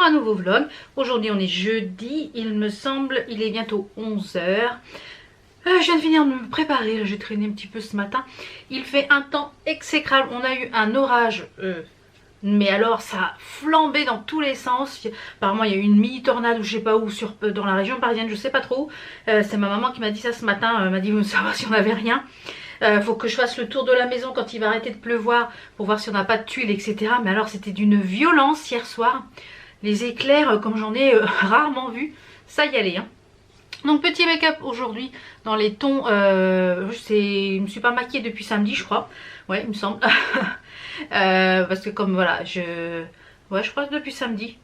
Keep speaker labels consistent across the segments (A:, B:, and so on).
A: pour un nouveau vlog. Aujourd'hui on est jeudi, il me semble, il est bientôt 11 h. Je viens de finir de me préparer, j'ai traîné un petit peu ce matin. Il fait un temps exécrable, on a eu un orage, mais alors ça a flambé dans tous les sens. Apparemment il y a eu une mini tornade ou je sais pas où, dans la région parisienne, je sais pas trop. C'est ma maman qui m'a dit ça ce matin, m'a dit savoir si on avait rien. Faut que je fasse le tour de la maison quand il va arrêter de pleuvoir pour voir si on n'a pas de tuiles, etc. Mais alors c'était d'une violence hier soir. Les éclairs, comme j'en ai rarement vu, ça y allait. Hein. Donc petit make-up aujourd'hui dans les tons, je me suis pas maquillée depuis samedi je crois. Ouais il me semble. Parce que comme voilà, je crois que depuis samedi.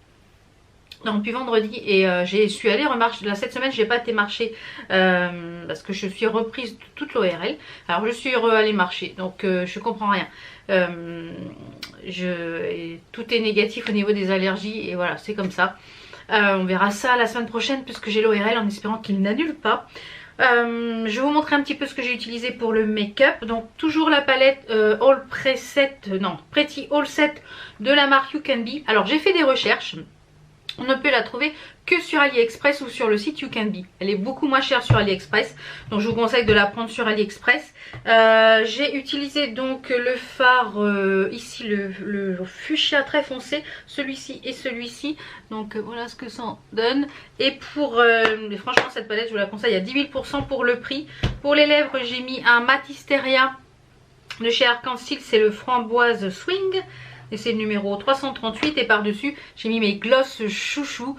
A: Non, depuis vendredi et je suis allée remarcher. Là cette semaine j'ai pas été marcher parce que je suis reprise de toute l'ORL. Alors je suis allée marcher donc je comprends rien. Tout est négatif au niveau des allergies et voilà c'est comme ça. On verra ça la semaine prochaine puisque j'ai l'ORL en espérant qu'il n'annule pas. Je vais vous montrer un petit peu ce que j'ai utilisé pour le make-up. Donc toujours la palette Pretty All Set de la marque You Can Be. Alors j'ai fait des recherches. On ne peut la trouver que sur AliExpress ou sur le site You Can Be. Elle est beaucoup moins chère sur AliExpress. Donc je vous conseille de la prendre sur AliExpress. J'ai utilisé donc le fard ici, le fuchsia très foncé. Celui-ci et celui-ci. Donc voilà ce que ça donne. Et franchement cette palette je vous la conseille à 10 000% pour le prix. Pour les lèvres j'ai mis un Matisteria de chez Arc-en-Ciel. C'est le framboise swing. Et c'est le numéro 338 et par dessus j'ai mis mes gloss chouchou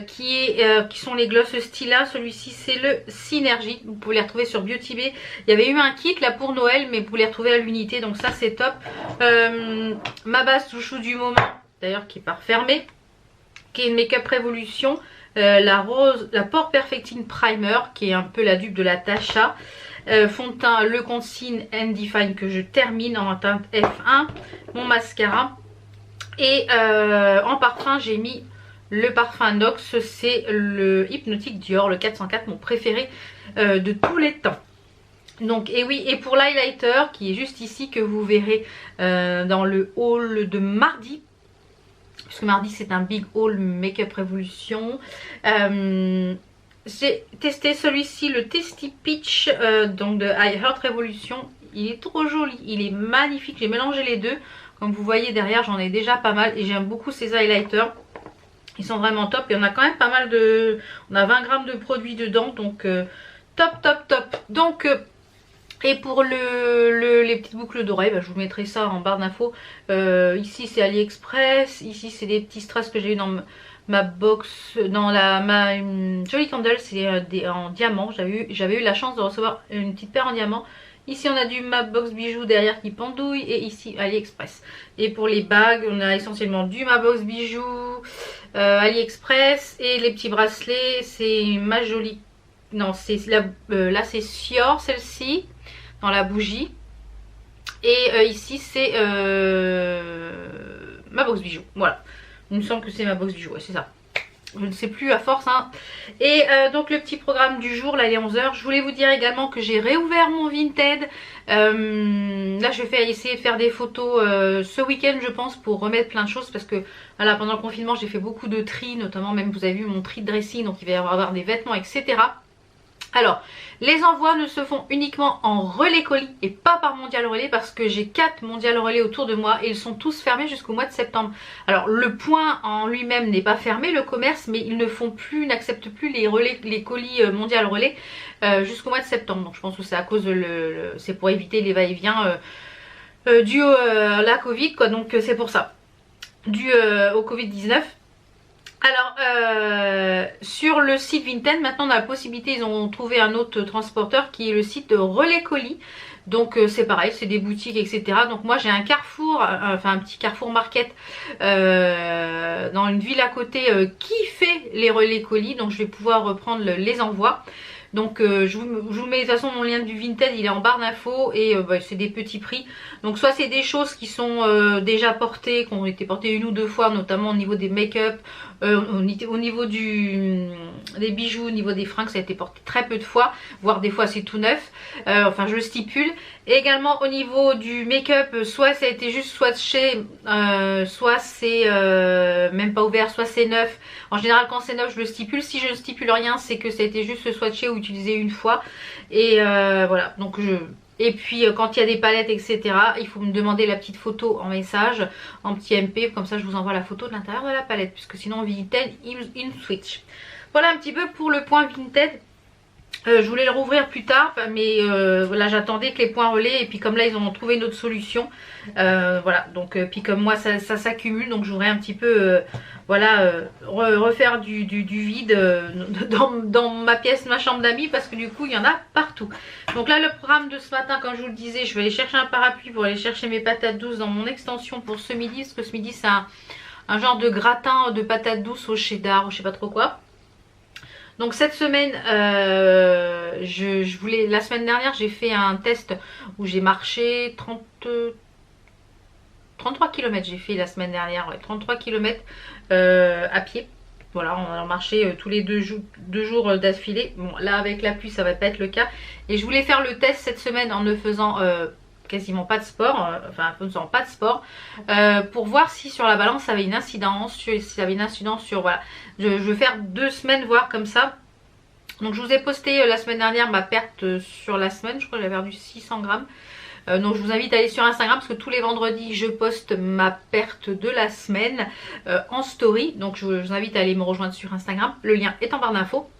A: qui sont les gloss Stila. Celui-ci c'est le Synergie, vous pouvez les retrouver sur Beauty Bay. Il y avait eu un kit là pour Noël mais vous pouvez les retrouver à l'unité donc ça c'est top. Ma base chouchou du moment d'ailleurs qui est pas refermée, qui est une Make-up Révolution, la Pore Perfecting Primer qui est un peu la dupe de la Tatcha. Fond de teint Le Conceal and Define que je termine en teinte F1, mon mascara et en parfum j'ai mis le parfum Nox, c'est le Hypnotique Dior, le 404, mon préféré de tous les temps. Donc et oui, et pour l'highlighter qui est juste ici que vous verrez dans le haul de mardi, puisque mardi c'est un big haul Make-up Révolution. J'ai testé celui-ci, le Tasty Peach donc de I Heart Revolution. Il est trop joli, il est magnifique. J'ai mélangé les deux. Comme vous voyez derrière, j'en ai déjà pas mal et j'aime beaucoup ces highlighters. Ils sont vraiment top et on a quand même pas mal de... On a 20 grammes de produits dedans donc top top top. Donc et pour les petites boucles d'oreilles, je vous mettrai ça en barre d'infos. Ici c'est AliExpress, ici c'est des petits strass que j'ai eu dans ma box, dans ma Jolly Candle, c'est en diamant. J'avais eu la chance de recevoir une petite paire en diamant. Ici on a du ma box bijoux derrière qui pendouille et ici AliExpress. Et pour les bagues on a essentiellement du ma box bijoux, AliExpress et les petits bracelets c'est ma jolie, non c'est là c'est Sior celle-ci dans la bougie et ici c'est ma box bijoux, voilà. Il me semble que c'est ma box bijoux, ouais, c'est ça. Je ne sais plus à force. Hein. Et donc le petit programme du jour, là il est 11 h. Je voulais vous dire également que j'ai réouvert mon Vinted. Là je vais essayer de faire des photos ce week-end je pense pour remettre plein de choses. Parce que voilà, pendant le confinement j'ai fait beaucoup de tri. Notamment même vous avez vu mon tri de dressing. Donc il va y avoir des vêtements etc. Alors, les envois ne se font uniquement en relais colis et pas par Mondial Relais parce que j'ai 4 Mondial Relais autour de moi et ils sont tous fermés jusqu'au mois de septembre. Alors, le point en lui-même n'est pas fermé, le commerce, mais ils ne font plus, n'acceptent plus les colis Mondial Relais jusqu'au mois de septembre. Donc, je pense que c'est à cause c'est pour éviter les va-et-vient dû à la Covid, quoi. Donc, c'est pour ça. Dû au Covid-19. Alors sur le site Vinted maintenant on a la possibilité, ils ont trouvé un autre transporteur qui est le site Relais Colis. Donc c'est pareil, c'est des boutiques etc. Donc moi j'ai un Carrefour, enfin un petit Carrefour Market dans une ville à côté qui fait les relais colis. Donc je vais pouvoir reprendre les envois. Donc je vous mets de toute façon mon lien du Vinted, il est en barre d'infos et bah, c'est des petits prix. Donc soit c'est des choses qui sont déjà portées, qui ont été portées une ou deux fois, notamment au niveau des make-up, au niveau des bijoux, au niveau des fringues, ça a été porté très peu de fois, voire des fois c'est tout neuf. Enfin je le stipule. Et également au niveau du make-up, soit ça a été juste swatché, soit c'est même pas ouvert, soit c'est neuf. En général quand c'est neuf je le stipule, si je ne stipule rien c'est que ça a été juste swatché ou utilisé une fois. Et voilà, donc et puis quand il y a des palettes etc, il faut me demander la petite photo en message, en petit MP, comme ça je vous envoie la photo de l'intérieur de la palette, puisque sinon Vinted il switch. Voilà un petit peu pour le point Vinted. Je voulais le rouvrir plus tard, mais voilà, j'attendais que les points relais, et puis comme là ils ont trouvé une autre solution, voilà, donc puis comme moi ça s'accumule, donc je voudrais un petit peu voilà, refaire du vide dans ma pièce, ma chambre d'amis, parce que du coup il y en a partout. Donc là le programme de ce matin, comme je vous le disais, je vais aller chercher un parapluie pour aller chercher mes patates douces dans mon extension pour ce midi, parce que ce midi c'est un genre de gratin de patates douces au cheddar ou je sais pas trop quoi. Donc cette semaine, la semaine dernière j'ai fait un test où j'ai marché 33 km j'ai fait la semaine dernière, ouais, 33 km à pied. Voilà, on a marché tous les deux jours d'affilée. Bon là avec la pluie ça va pas être le cas. Et je voulais faire le test cette semaine en ne faisant quasiment pas de sport, pour voir si sur la balance ça avait une incidence, sur voilà. Je veux faire 2 semaines voir comme ça. Donc je vous ai posté la semaine dernière ma perte sur la semaine, je crois que j'ai perdu 600 grammes. Donc je vous invite à aller sur Instagram parce que tous les vendredis je poste ma perte de la semaine en story. Donc je vous invite à aller me rejoindre sur Instagram, le lien est en barre d'infos.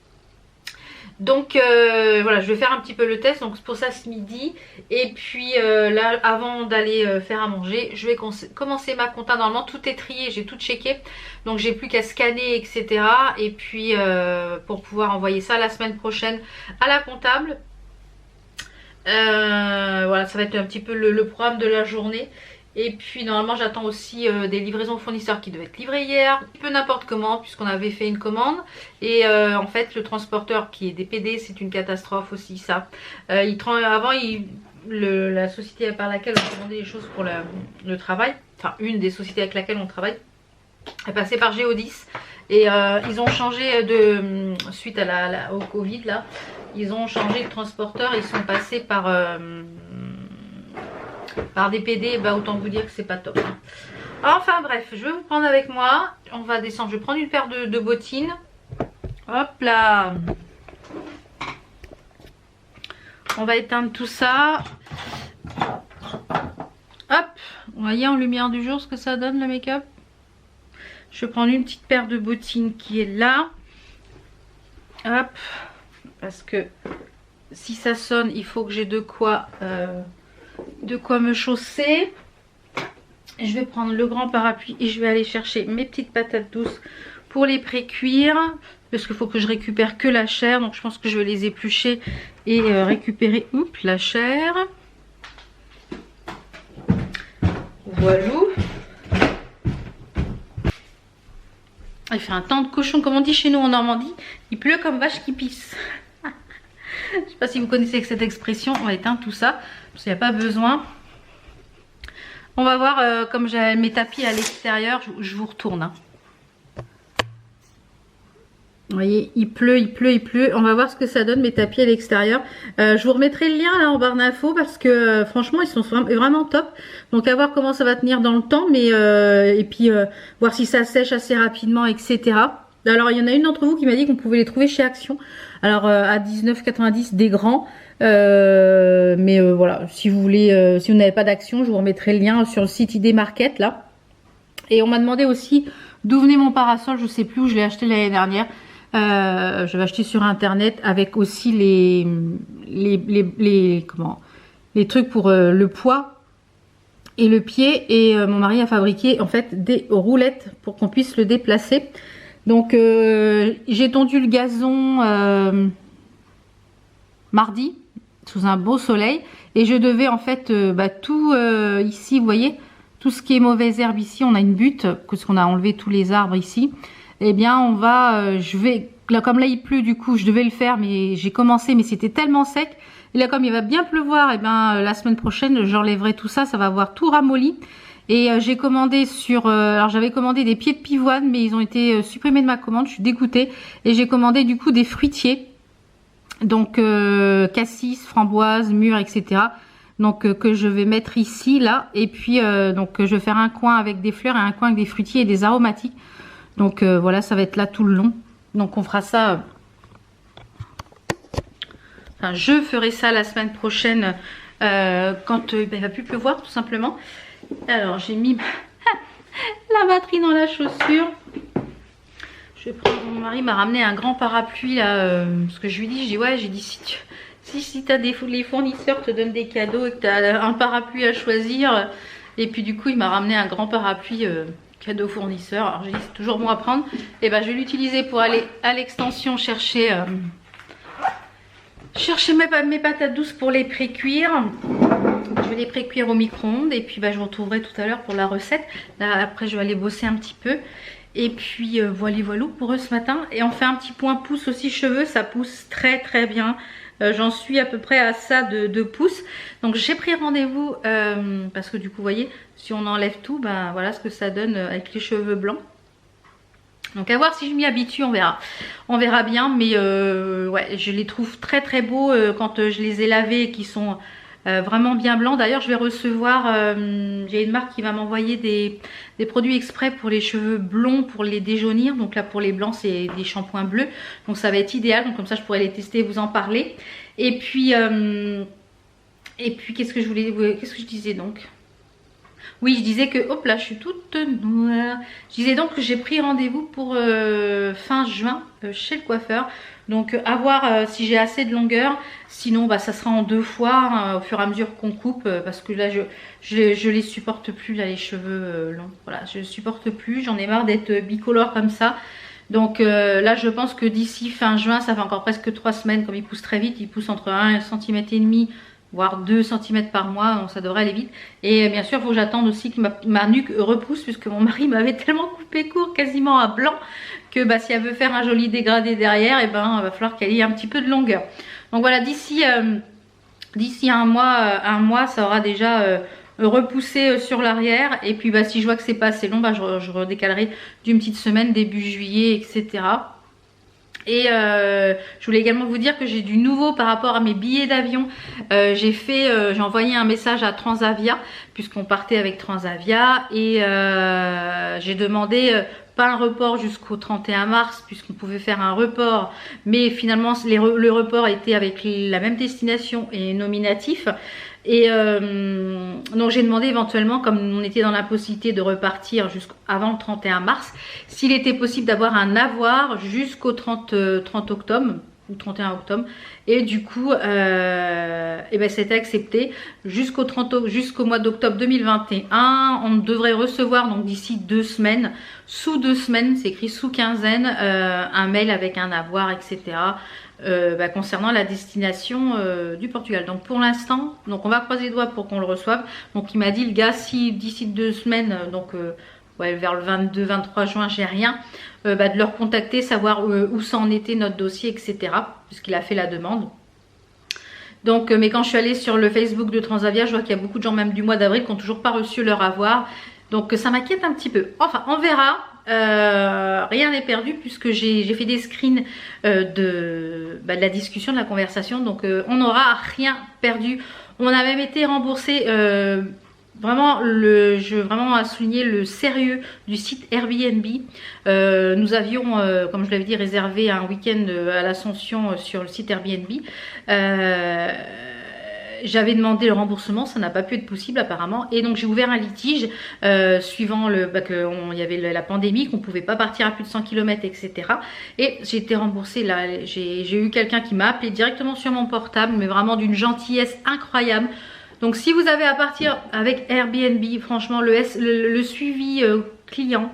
A: Donc voilà, je vais faire un petit peu le test, donc c'est pour ça ce midi. Et puis là avant d'aller faire à manger, je vais commencer ma compta. Normalement tout est trié, j'ai tout checké, donc j'ai plus qu'à scanner etc. Et puis pour pouvoir envoyer ça la semaine prochaine à la comptable. Voilà, ça va être un petit peu le programme de la journée. Et puis normalement j'attends aussi des livraisons fournisseurs qui devaient être livrées hier, un peu n'importe comment puisqu'on avait fait une commande. Et en fait le transporteur qui est DPD, c'est une catastrophe aussi ça. Avant la société par laquelle on commandait les choses pour le travail, enfin une des sociétés avec laquelle on travaille, est passée par Géodis. Et ils ont changé suite au Covid là, ils ont changé de transporteur, ils sont passés par DPD, bah autant vous dire que c'est pas top. Enfin bref, je vais vous prendre avec moi. On va descendre, je vais prendre une paire de bottines. Hop là. On va éteindre tout ça. Hop, vous voyez en lumière du jour ce que ça donne le make-up. Je vais prendre une petite paire de bottines qui est là. Hop, parce que si ça sonne, il faut que j'ai de quoi me chausser. Je vais prendre le grand parapluie et je vais aller chercher mes petites patates douces pour les pré-cuire, parce qu'il faut que je récupère que la chair, donc je pense que je vais les éplucher et récupérer la chair. Voilà. Il fait un temps de cochon comme on dit chez nous en Normandie, il pleut comme vache qui pisse. Je ne sais pas si vous connaissez cette expression. On va éteindre tout ça parce qu'il n'y a pas besoin. On va voir, comme j'ai mes tapis à l'extérieur, je vous retourne. Hein. Vous voyez, il pleut. On va voir ce que ça donne mes tapis à l'extérieur. Je vous remettrai le lien là en barre d'infos parce que franchement ils sont vraiment top. Donc à voir comment ça va tenir dans le temps, mais et puis voir si ça sèche assez rapidement, etc. Alors il y en a une d'entre vous qui m'a dit qu'on pouvait les trouver chez Action. Alors à 19,90 des grands. Mais voilà, si vous voulez, si vous n'avez pas d'Action, je vous remettrai le lien sur le site ID Market là. Et on m'a demandé aussi d'où venait mon parasol. Je sais plus où je l'ai acheté l'année dernière. Je vais acheter sur internet avec aussi les trucs pour le poids et le pied. Et mon mari a fabriqué en fait des roulettes pour qu'on puisse le déplacer. Donc j'ai tondu le gazon mardi sous un beau soleil et je devais en fait tout ici, vous voyez, tout ce qui est mauvaise herbe ici, on a une butte parce qu'on a enlevé tous les arbres ici. Eh bien je vais là comme là il pleut, du coup je devais le faire, mais j'ai commencé, mais c'était tellement sec. Et là comme il va bien pleuvoir, et ben la semaine prochaine j'enlèverai tout ça, ça va avoir tout ramolli. Et j'ai commandé sur, alors j'avais commandé des pieds de pivoine, mais ils ont été supprimés de ma commande, je suis dégoûtée. Et j'ai commandé du coup des fruitiers, donc cassis, framboise, mûre, etc. Donc que je vais mettre ici, là. Et puis donc je vais faire un coin avec des fleurs et un coin avec des fruitiers et des aromatiques. Donc voilà, ça va être là tout le long. Donc on fera ça, enfin je ferai ça la semaine prochaine quand il va plus pleuvoir tout simplement. Alors j'ai mis la batterie dans la chaussure. Je vais prendre, mon mari m'a ramené un grand parapluie là, parce que je lui dis, ouais, j'ai dit si t'as les fournisseurs te donnent des cadeaux et que t'as un parapluie à choisir, et puis du coup il m'a ramené un grand parapluie cadeau fournisseur. Alors j'ai dit c'est toujours bon à prendre, et ben je vais l'utiliser pour aller à l'extension chercher mes patates douces pour les pré-cuire. Je vais les pré-cuire au micro-ondes et puis bah, je vous retrouverai tout à l'heure pour la recette. Là, après je vais aller bosser un petit peu. Et puis voilà pour eux ce matin. Et on fait un petit point pouce aussi cheveux, ça pousse très très bien. J'en suis à peu près à ça de pouces. Donc j'ai pris rendez-vous parce que du coup vous voyez, si on enlève tout, ben voilà ce que ça donne avec les cheveux blancs. Donc à voir si je m'y habitue, on verra. On verra bien, mais ouais, je les trouve très très beaux quand je les ai lavés et qui sont vraiment bien blancs. D'ailleurs je vais recevoir, j'ai une marque qui va m'envoyer des produits exprès pour les cheveux blonds, pour les déjaunir. Donc là pour les blancs c'est des shampoings bleus. Donc ça va être idéal, donc comme ça je pourrais les tester et vous en parler. Et puis qu'est-ce que je disais donc? Oui, je disais que, hop là, je suis toute noire. Je disais donc que j'ai pris rendez-vous pour fin juin chez le coiffeur. Donc à voir si j'ai assez de longueur. Sinon, bah, ça sera en 2 fois hein, au fur et à mesure qu'on coupe. Parce que là, je les supporte plus, là, les cheveux longs. Voilà, je supporte plus. J'en ai marre d'être bicolore comme ça. Donc là, je pense que d'ici fin juin, ça fait encore presque 3 semaines. Comme ils poussent très vite, ils poussent entre 1,5 cm voire 2 cm par mois, donc ça devrait aller vite. Et bien sûr, il faut que j'attende aussi que ma nuque repousse, puisque mon mari m'avait tellement coupé court, quasiment à blanc, que bah, si elle veut faire un joli dégradé derrière, et ben, il va falloir qu'elle ait un petit peu de longueur. Donc voilà, d'ici un mois, ça aura déjà repoussé sur l'arrière. Et puis bah, si je vois que c'est pas assez long, bah, je redécalerai d'une petite semaine, début juillet, etc. Et je voulais également vous dire que j'ai du nouveau par rapport à mes billets d'avion. J'ai envoyé un message à Transavia puisqu'on partait avec Transavia et j'ai demandé pas un report jusqu'au 31 mars puisqu'on pouvait faire un report, mais finalement le report était avec la même destination et nominatif. Et donc j'ai demandé éventuellement, comme on était dans l'impossibilité de repartir jusqu'avant le 31 mars, s'il était possible d'avoir un avoir jusqu'au 30 octobre ou 31 octobre. Et du coup, et ben c'était accepté jusqu'au mois d'octobre 2021. On devrait recevoir donc d'ici 2 semaines, sous 2 semaines, c'est écrit sous quinzaine, un mail avec un avoir, etc. Bah, concernant la destination du Portugal. Donc pour l'instant, donc on va croiser les doigts pour qu'on le reçoive. Donc il m'a dit le gars, si d'ici 2 semaines, donc ouais, vers le 22-23 juin, j'ai rien, bah, de leur contacter, savoir où ça en était notre dossier, etc. Puisqu'il a fait la demande. Donc, mais quand je suis allée sur le Facebook de Transavia, je vois qu'il y a beaucoup de gens, même du mois d'avril, qui n'ont toujours pas reçu leur avoir. Donc ça m'inquiète un petit peu. Enfin, on verra. Rien n'est perdu puisque j'ai fait des screens de la discussion, de la conversation. Donc on n'aura rien perdu. On a même été remboursé. Vraiment, je veux vraiment souligner le sérieux du site Airbnb. Nous avions, comme je l'avais dit, réservé un week-end à l'Ascension sur le site Airbnb. J'avais demandé le remboursement, ça n'a pas pu être possible apparemment. Et donc j'ai ouvert un litige suivant qu'il y avait la pandémie, qu'on ne pouvait pas partir à plus de 100 km, etc. Et j'ai été remboursée là. J'ai eu quelqu'un qui m'a appelé directement sur mon portable, mais vraiment d'une gentillesse incroyable. Donc si vous avez à partir avec Airbnb, franchement le suivi client,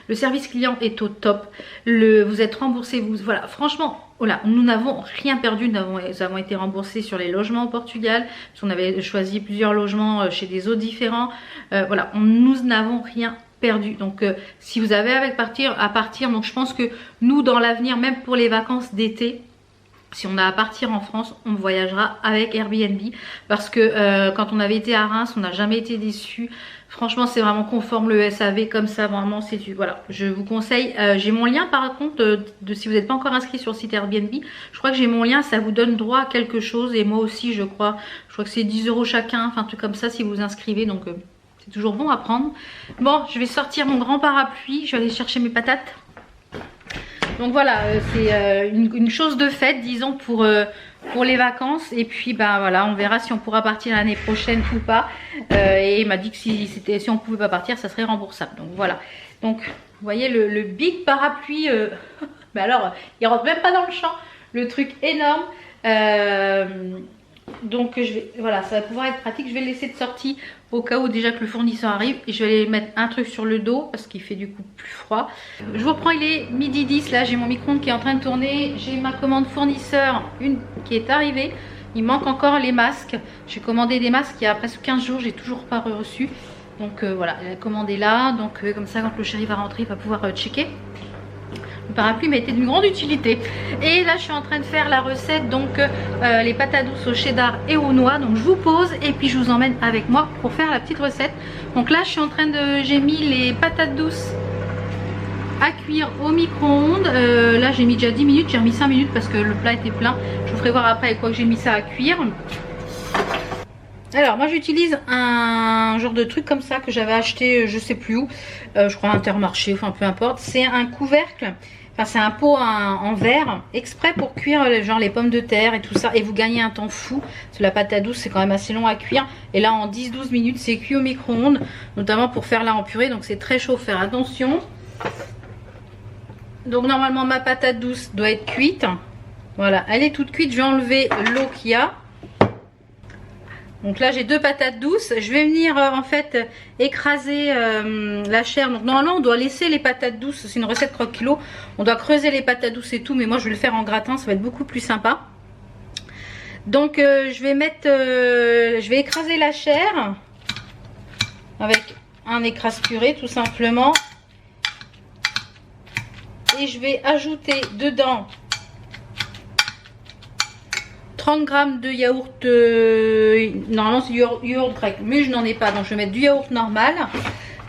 A: le service client est au top. Vous êtes remboursé, voilà, franchement, voilà, nous n'avons rien perdu. Nous avons été remboursés sur les logements au Portugal, parce qu'on avait choisi plusieurs logements chez des hôtes différents. Voilà, nous n'avons rien perdu. Donc si vous avez à partir, donc je pense que nous dans l'avenir, même pour les vacances d'été, si on a à partir en France, on voyagera avec Airbnb parce que quand on avait été à Reims, on n'a jamais été déçus. Franchement, c'est vraiment conforme le SAV comme ça, vraiment c'est du voilà. Je vous conseille. J'ai mon lien par contre de si vous n'êtes pas encore inscrit sur le site Airbnb, je crois que j'ai mon lien, ça vous donne droit à quelque chose et moi aussi je crois que c'est 10 € chacun, enfin un truc comme ça si vous vous inscrivez, donc c'est toujours bon à prendre. Bon, je vais sortir mon grand parapluie, je vais aller chercher mes patates. Donc voilà, c'est une chose de fête, disons, pour les vacances. Et puis, ben voilà, on verra si on pourra partir l'année prochaine ou pas. Et il m'a dit que si on pouvait pas partir, ça serait remboursable. Donc voilà. Donc, vous voyez le big parapluie. Mais alors, il rentre même pas dans le champ. Le truc énorme. Donc voilà, ça va pouvoir être pratique. Je vais le laisser de sortie au cas où déjà que le fournisseur arrive. Et je vais aller mettre un truc sur le dos parce qu'il fait du coup plus froid. Je vous reprends, il est midi 10. Là j'ai mon micro-ondes qui est en train de tourner. J'ai ma commande fournisseur, une qui est arrivée. Il manque encore les masques. J'ai commandé des masques il y a presque 15 jours. J'ai toujours pas reçu. Donc voilà, la commande est là. Donc comme ça quand le chéri va rentrer, il va pouvoir checker. Le parapluie m'a été d'une grande utilité. Et là je suis en train de faire la recette, donc les patates douces au cheddar et aux noix. Donc je vous pose et puis je vous emmène avec moi pour faire la petite recette. Donc là je suis en train j'ai mis les patates douces à cuire au micro-ondes. Là j'ai mis déjà 10 minutes, j'ai remis 5 minutes parce que le plat était plein. Je vous ferai voir après avec quoi que j'ai mis ça à cuire. Alors moi j'utilise un genre de truc comme ça que j'avais acheté je sais plus où, je crois Intermarché, enfin peu importe. C'est un couvercle, enfin c'est un pot en verre exprès pour cuire genre les pommes de terre et tout ça. Et vous gagnez un temps fou, parce que la patate douce c'est quand même assez long à cuire. Et là en 10-12 minutes c'est cuit au micro-ondes, notamment pour faire là en purée. Donc c'est très chaud, faire attention. Donc normalement ma patate douce doit être cuite. Voilà, elle est toute cuite, je vais enlever l'eau qu'il y a. Donc là j'ai deux patates douces. Je vais venir en fait écraser la chair. Donc normalement on doit laisser les patates douces. C'est une recette croque-kilo. On doit creuser les patates douces et tout. Mais moi je vais le faire en gratin. Ça va être beaucoup plus sympa. Donc je vais écraser la chair avec un écrase-purée tout simplement. Et je vais ajouter dedans 30 g de yaourt, normalement c'est du yaourt grec, mais je n'en ai pas, donc je vais mettre du yaourt normal,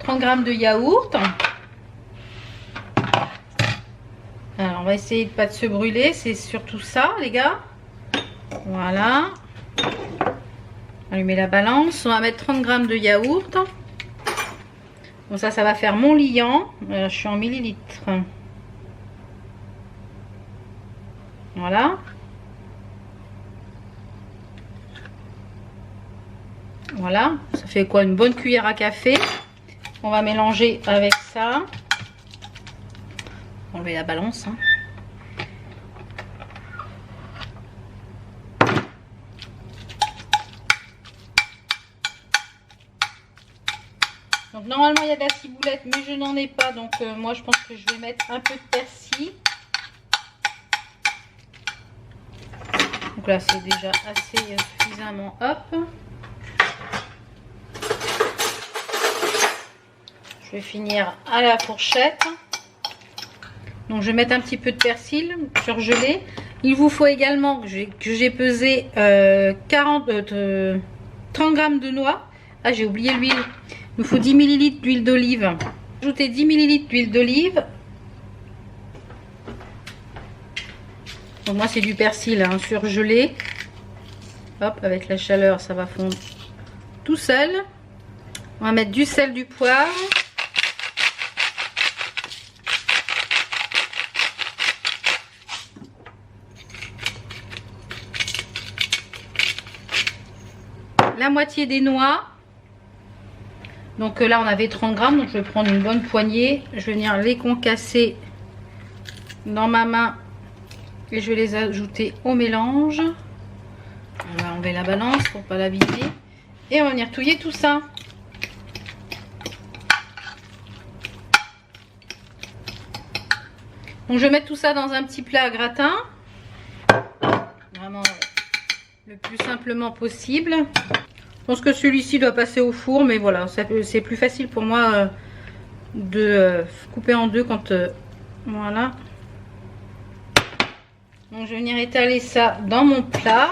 A: 30 g de yaourt. Alors on va essayer de pas de se brûler, c'est surtout ça les gars. Voilà. Allumer la balance, on va mettre 30 g de yaourt. Bon ça va faire mon liant, je suis en millilitres. Voilà. Voilà, ça fait quoi, une bonne cuillère à café. On va mélanger avec ça. Enlever la balance. Hein. Donc normalement il y a de la ciboulette, mais je n'en ai pas. Donc moi je pense que je vais mettre un peu de persil. Donc là c'est déjà assez suffisamment. Hop. Je vais finir à la fourchette. Donc je vais mettre un petit peu de persil surgelé. Il vous faut également que j'ai pesé 30 g de noix. Ah j'ai oublié l'huile. Il nous faut 10 ml d'huile d'olive. Ajoutez 10 ml d'huile d'olive. Donc moi c'est du persil hein, surgelé. Hop, avec la chaleur ça va fondre tout seul. On va mettre du sel, du poivre. La moitié des noix. Donc là on avait 30 g, donc je vais prendre une bonne poignée. Je vais venir les concasser dans ma main et je vais les ajouter au mélange. On va enlever la balance pour pas la vider et on va venir touiller tout ça. Donc je vais mettre tout ça dans un petit plat à gratin, vraiment le plus simplement possible. Je pense que celui-ci doit passer au four, mais voilà, c'est plus facile pour moi de couper en deux quand voilà. Donc je vais venir étaler ça dans mon plat.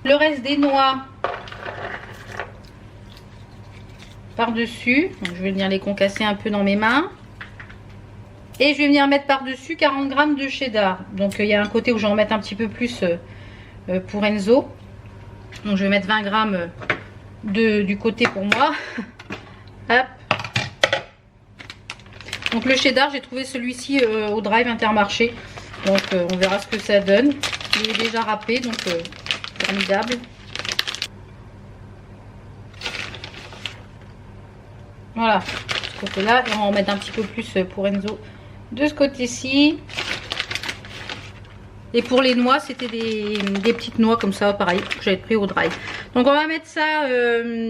A: Le reste des noix par dessus. Donc je vais venir les concasser un peu dans mes mains. Et je vais venir mettre par dessus 40 g de cheddar. Donc il y a un côté où je vais en mettre un petit peu plus pour Enzo. Donc je vais mettre 20 g du côté pour moi. Hop. Donc le cheddar, j'ai trouvé celui-ci au Drive Intermarché. Donc on verra ce que ça donne. Il est déjà râpé, donc formidable. Voilà, de ce côté-là. Et on va en mettre un petit peu plus pour Enzo de ce côté-ci. Et pour les noix, c'était des petites noix comme ça, pareil, que j'avais pris au Drive. Donc on va mettre ça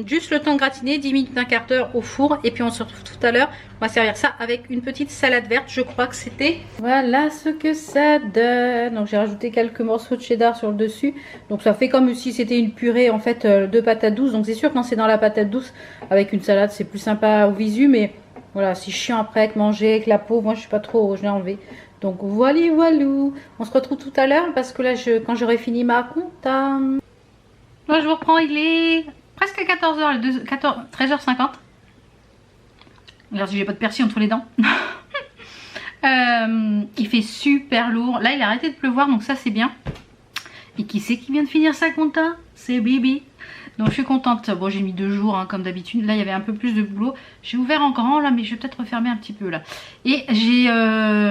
A: juste le temps de gratiner, 10 minutes, un quart d'heure au four. Et puis on se retrouve tout à l'heure. On va servir ça avec une petite salade verte, je crois que c'était. Voilà ce que ça donne. Donc j'ai rajouté quelques morceaux de cheddar sur le dessus. Donc ça fait comme si c'était une purée en fait de patates douces. Donc c'est sûr quand c'est dans la patate douce, avec une salade, c'est plus sympa au visu. Mais voilà, c'est chiant après avec manger, avec la peau. Moi je suis pas trop, je l'ai enlevé. Donc voilà, voilou. On se retrouve tout à l'heure parce que là, quand j'aurai fini ma compta. Moi, je vous reprends, il est presque 14h, 13h50. Regarde si j'ai pas de persil entre les dents. Il fait super lourd. Là, il a arrêté de pleuvoir, donc ça, c'est bien. Et qui c'est qui vient de finir sa compta? C'est Bibi. Donc je suis contente. Bon, j'ai mis 2 jours hein, comme d'habitude. Là il y avait un peu plus de boulot. J'ai ouvert en grand là, mais je vais peut-être refermer un petit peu là. Et j'ai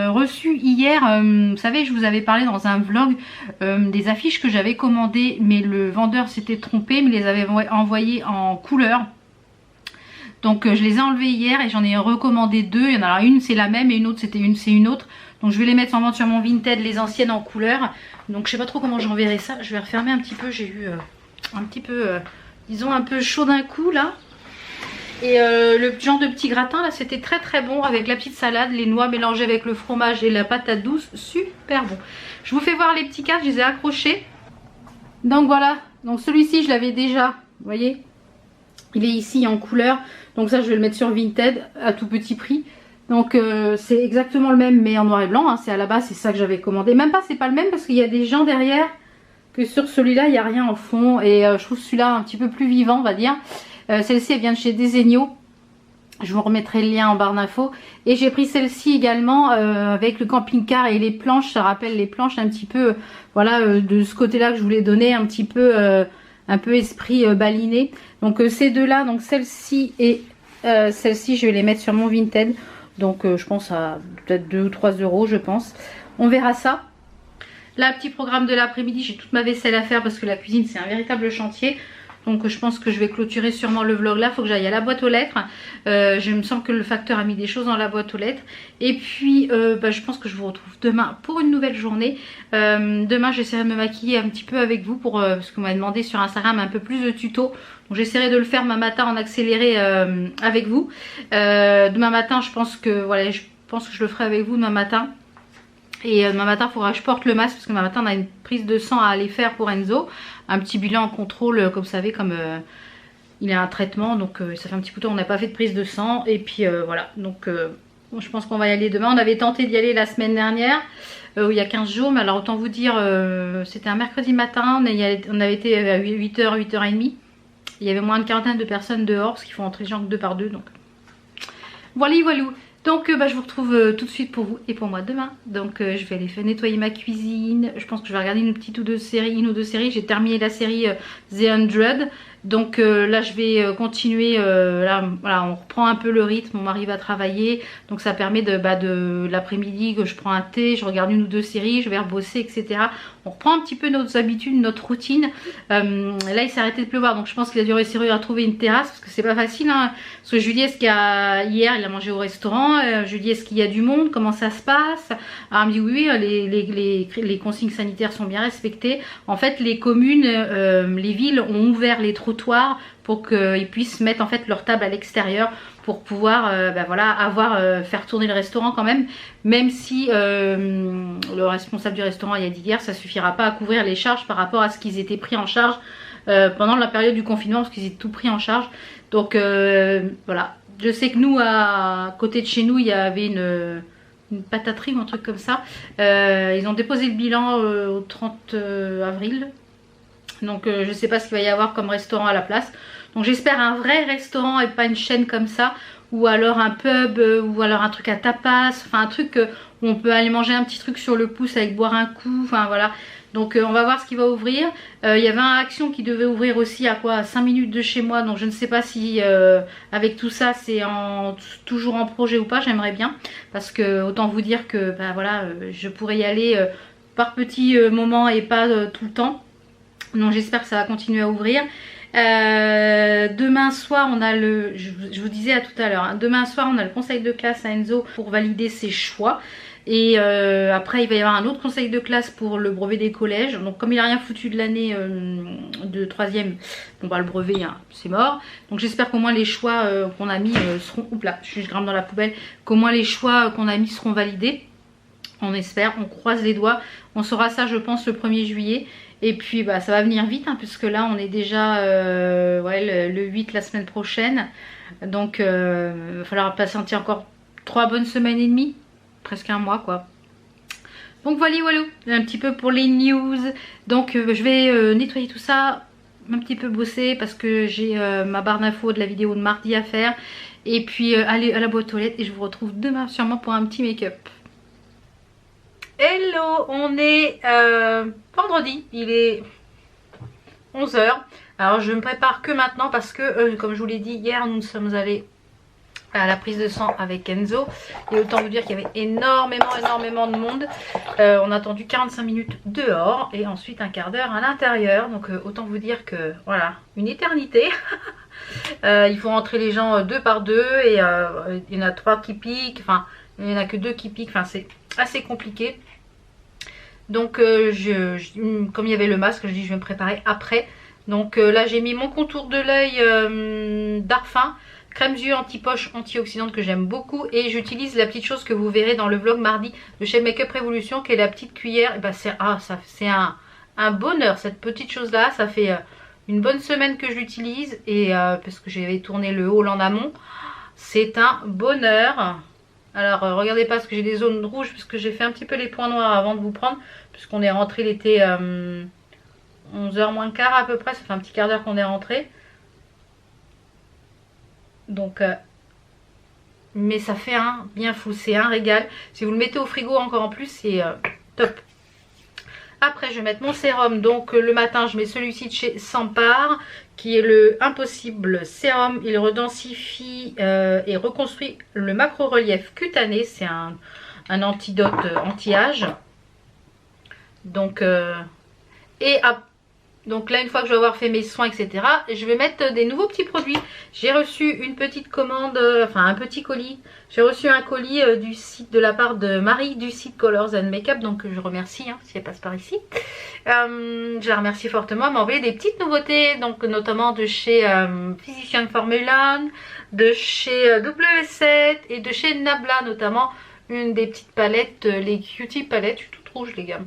A: reçu hier, vous savez, je vous avais parlé dans un vlog des affiches que j'avais commandées, mais le vendeur s'était trompé, mais les avait envoyées en couleur. Donc je les ai enlevées hier et j'en ai recommandé 2. Il y en a une c'est la même et une autre c'est une autre. Donc je vais les mettre en vente sur mon Vinted, les anciennes en couleur. Donc je sais pas trop comment j'enverrai ça. Je vais refermer un petit peu. J'ai eu un petit peu, disons un peu chaud d'un coup là. Et le genre de petit gratin là c'était très très bon avec la petite salade, les noix mélangées avec le fromage et la patate douce. Super bon. Je vous fais voir les petits cadres, je les ai accrochés. Donc voilà, donc celui-ci je l'avais déjà, vous voyez. Il est ici en couleur. Donc ça je vais le mettre sur Vinted à tout petit prix. Donc c'est exactement le même mais en noir et blanc hein. C'est à la base, c'est ça que j'avais commandé. Même pas, c'est pas le même parce qu'il y a des gens derrière que sur celui-là il n'y a rien en fond. Et je trouve celui-là un petit peu plus vivant on va dire. Celle-ci elle vient de chez Desenio. Je vous remettrai le lien en barre d'infos. Et j'ai pris celle-ci également avec le camping-car et les planches. Ça rappelle les planches un petit peu voilà de ce côté-là que je voulais donner un petit peu un peu esprit baliné. Donc ces deux-là, donc celle-ci et celle-ci je vais les mettre sur mon Vinted. Donc je pense à peut-être 2 ou 3 euros je pense. On verra ça. Là petit programme de l'après-midi, j'ai toute ma vaisselle à faire parce que la cuisine c'est un véritable chantier. Donc je pense que je vais clôturer sûrement le vlog là. Il faut que j'aille à la boîte aux lettres. Je me semble que le facteur a mis des choses dans la boîte aux lettres. Et puis je pense que je vous retrouve demain pour une nouvelle journée. Demain j'essaierai de me maquiller un petit peu avec vous pour parce qu'on m'a demandé sur Instagram un peu plus de tutos. Donc j'essaierai de le faire demain matin en accéléré avec vous. Demain matin je pense que voilà, je le ferai avec vous demain matin. Et demain matin il faudra que je porte le masque parce que demain matin on a une prise de sang à aller faire pour Enzo. Un petit bilan en contrôle comme vous savez, comme il a un traitement. Donc ça fait un petit peu de temps on n'a pas fait de prise de sang. Et puis voilà, donc bon, je pense qu'on va y aller demain. On avait tenté d'y aller la semaine dernière, il y a 15 jours. Mais alors autant vous dire, c'était un mercredi matin. On avait été à 8h, 8h30. Il y avait moins de quarantaine de personnes dehors parce qu'il faut entrer les gens 2 par 2. Donc voilà, voilà. Donc je vous retrouve tout de suite pour vous et pour moi demain. Donc je vais aller faire nettoyer ma cuisine. Je pense que je vais regarder une ou deux séries. J'ai terminé la série The 100. Donc là je vais continuer. Là voilà, on reprend un peu le rythme. Mon mari va travailler. Donc ça permet de l'après-midi que je prends un thé. Je regarde une ou 2 séries. Je vais rebosser, etc. On reprend un petit peu nos habitudes, notre routine. Là il s'est arrêté de pleuvoir. Donc je pense qu'il a dû réussir à trouver une terrasse. Parce que c'est pas facile hein. Parce que Julie, hier il a mangé au restaurant. Je lui dis est-ce qu'il y a du monde, comment ça se passe. Alors elle me dit oui, les consignes sanitaires sont bien respectées. En fait les communes, les villes ont ouvert les trottoirs pour qu'ils puissent mettre en fait leur table à l'extérieur pour pouvoir voilà, faire tourner le restaurant quand même. Même si le responsable du restaurant il a dit hier ça suffira pas à couvrir les charges par rapport à ce qu'ils étaient pris en charge pendant la période du confinement parce qu'ils étaient tout pris en charge. Donc voilà. Je sais que nous, à côté de chez nous, il y avait une pataterie ou un truc comme ça. Ils ont déposé le bilan au 30 avril. Donc je sais pas ce qu'il va y avoir comme restaurant à la place. Donc j'espère un vrai restaurant et pas une chaîne comme ça. Ou alors un pub, ou alors un truc à tapas. Enfin un truc où on peut aller manger un petit truc sur le pouce avec boire un coup. Enfin voilà. Donc on va voir ce qui va ouvrir. Il y avait un Action qui devait ouvrir aussi à quoi, 5 minutes de chez moi. Donc je ne sais pas si avec tout ça c'est toujours en projet ou pas. J'aimerais bien. Parce que autant vous dire que bah, voilà, je pourrais y aller par petits moments et pas tout le temps. Donc j'espère que ça va continuer à ouvrir. Demain soir on a je vous disais à tout à l'heure, hein, demain soir on a le conseil de classe à Enzo pour valider ses choix. Et après il va y avoir un autre conseil de classe pour le brevet des collèges. Donc comme il n'a rien foutu de l'année de 3e, bon bah le brevet hein, c'est mort. Donc j'espère qu'au moins les choix qu'on a mis seront... Oups là, je grimpe dans la poubelle. Qu'au moins les choix qu'on a mis seront validés. On espère, on croise les doigts. On saura ça je pense le 1er juillet. Et puis bah ça va venir vite hein, puisque là on est déjà ouais, le 8 la semaine prochaine. Donc il va falloir patienter encore 3 bonnes semaines et demie. Presque un mois quoi. Donc voilà, un petit peu pour les news. Donc je vais nettoyer tout ça, un petit peu bosser parce que j'ai ma barre d'infos de la vidéo de mardi à faire. Et puis aller à la boîte aux lettres et je vous retrouve demain sûrement pour un petit make-up. Hello, on est vendredi, il est 11 h. Alors je me prépare que maintenant parce que comme je vous l'ai dit hier, nous sommes allés à la prise de sang avec Enzo. Et autant vous dire qu'il y avait énormément de monde. On a attendu 45 minutes dehors et ensuite un quart d'heure à l'intérieur. Donc autant vous dire que voilà, une éternité. Il faut rentrer les gens 2 par 2 et il y en a 3 qui piquent. Enfin, il n'y en a que 2 qui piquent. Enfin, c'est assez compliqué. Donc comme il y avait le masque, je dis je vais me préparer après. Donc là j'ai mis mon contour de l'œil Darphin, crème yeux anti-poche antioxydante que j'aime beaucoup. Et j'utilise la petite chose que vous verrez dans le vlog mardi de chez Makeup Révolution qui est la petite cuillère. Et bah c'est un bonheur cette petite chose là. Ça fait une bonne semaine que je l'utilise. Et parce que j'avais tourné le haul en amont. C'est un bonheur. Alors regardez pas parce que j'ai des zones rouges parce que j'ai fait un petit peu les points noirs avant de vous prendre. Puisqu'on est rentré, il était 11h moins le quart à peu près. Ça fait un petit quart d'heure qu'on est rentré. Donc mais ça fait un bien fou, c'est un régal. Si vous le mettez au frigo encore en plus c'est top. Après je vais mettre mon sérum. Donc le matin je mets celui-ci de chez Sampar qui est le Impossible Sérum. Il redensifie et reconstruit le macro-relief cutané. C'est un antidote anti-âge. Donc donc là une fois que je vais avoir fait mes soins etc, je vais mettre des nouveaux petits produits. J'ai reçu une petite commande, enfin un petit colis. J'ai reçu un colis du site de la part de Marie du site Colors and Makeup. Donc je remercie hein, si elle passe par ici. Je la remercie fortement. Elle m'a envoyé des petites nouveautés. Donc notamment de chez Physician Formula, de chez W7 et de chez Nabla notamment. Une des petites palettes, les Cutie palettes. Je suis toute rouge les gars.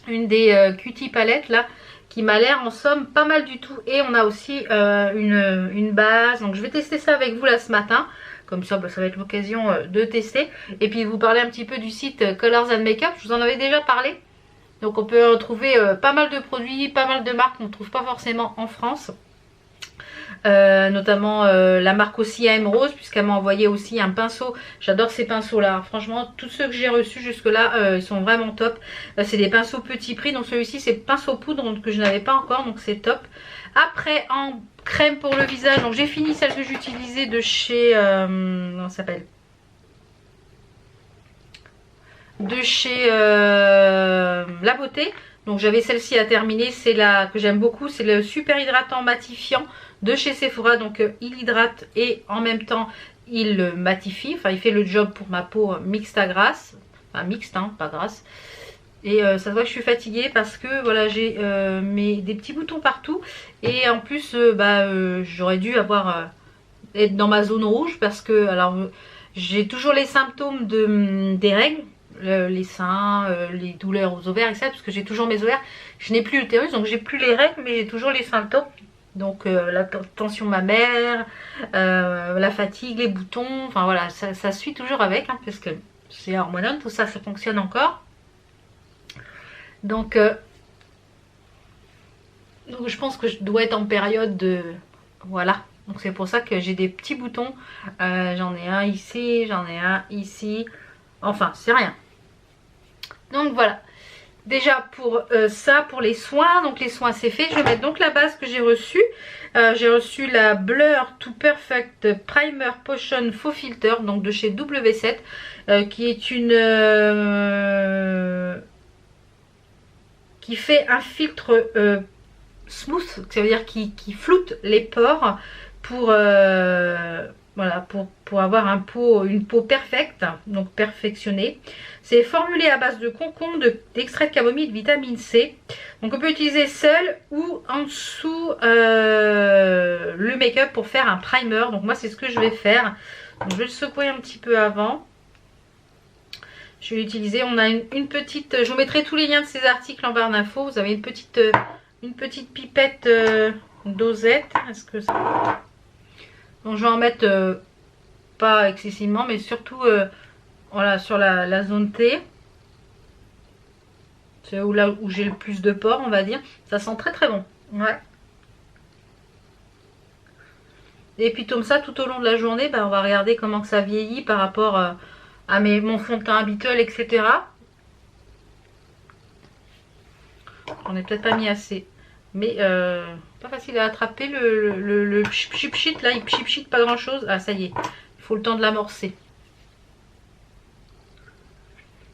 A: Une des Cutie palettes là. Qui m'a l'air en somme pas mal du tout. Et on a aussi une base. Donc je vais tester ça avec vous là ce matin. Comme ça, bah, ça va être l'occasion de tester. Et puis de vous parler un petit peu du site Colors and Makeup. Je vous en avais déjà parlé. Donc on peut trouver pas mal de produits, pas mal de marques qu'on ne trouve pas forcément en France. Notamment la marque aussi AM Rose, puisqu'elle m'a envoyé aussi un pinceau. J'adore ces pinceaux là, franchement tous ceux que j'ai reçus jusque là ils sont vraiment top. C'est des pinceaux petit prix, donc celui-ci c'est pinceau poudre donc, que je n'avais pas encore, donc c'est top. Après en crème pour le visage, donc j'ai fini celle que j'utilisais de chez comment ça s'appelle, de chez La Beauté. Donc j'avais celle-ci à terminer, c'est la que j'aime beaucoup, c'est le super hydratant matifiant de chez Sephora. Donc il hydrate et en même temps il matifie, enfin il fait le job pour ma peau mixte à grasse, enfin mixte hein, pas grasse. Et ça se voit que je suis fatiguée parce que voilà j'ai des petits boutons partout. Et en plus j'aurais dû être dans ma zone rouge parce que alors j'ai toujours les symptômes des règles. Les seins, les douleurs aux ovaires, etc. Parce que j'ai toujours mes ovaires. Je n'ai plus l'utérus, donc j'ai plus les règles, mais j'ai toujours les symptômes. Donc la tension mammaire, la fatigue, les boutons, enfin voilà, ça suit toujours avec, hein, parce que c'est hormonal, tout ça, ça fonctionne encore. Donc je pense que je dois être en période de... Voilà, donc c'est pour ça que j'ai des petits boutons. J'en ai un ici, j'en ai un ici. Enfin, c'est rien. Donc voilà. Déjà pour ça, pour les soins, donc les soins c'est fait. Je vais mettre donc la base que j'ai reçue. J'ai reçu la Blur to Perfect Primer Potion Faux Filter, donc de chez W7, qui est une... qui fait un filtre smooth, ça veut dire qui floute les pores pour... voilà, pour avoir une peau perfecte, donc perfectionnée. C'est formulé à base de concombre, d'extrait de camomille, de vitamine C. Donc on peut utiliser seul ou en dessous le make-up pour faire un primer. Donc moi c'est ce que je vais faire. Donc, je vais le secouer un petit peu avant. Je vais l'utiliser. On a une petite... Je vous mettrai tous les liens de ces articles en barre d'infos. Vous avez une petite pipette dosette. Est-ce que ça... Donc je vais en mettre pas excessivement, mais surtout voilà, sur la zone T. C'est là où j'ai le plus de pores, on va dire. Ça sent très très bon. Ouais. Et puis comme ça, tout au long de la journée, bah, on va regarder comment que ça vieillit par rapport à mon fond de teint habituel, etc. J'en ai peut-être pas mis assez. Mais pas facile à attraper le pchit là, il pchit pas grand chose. Ah ça y est, il faut le temps de l'amorcer.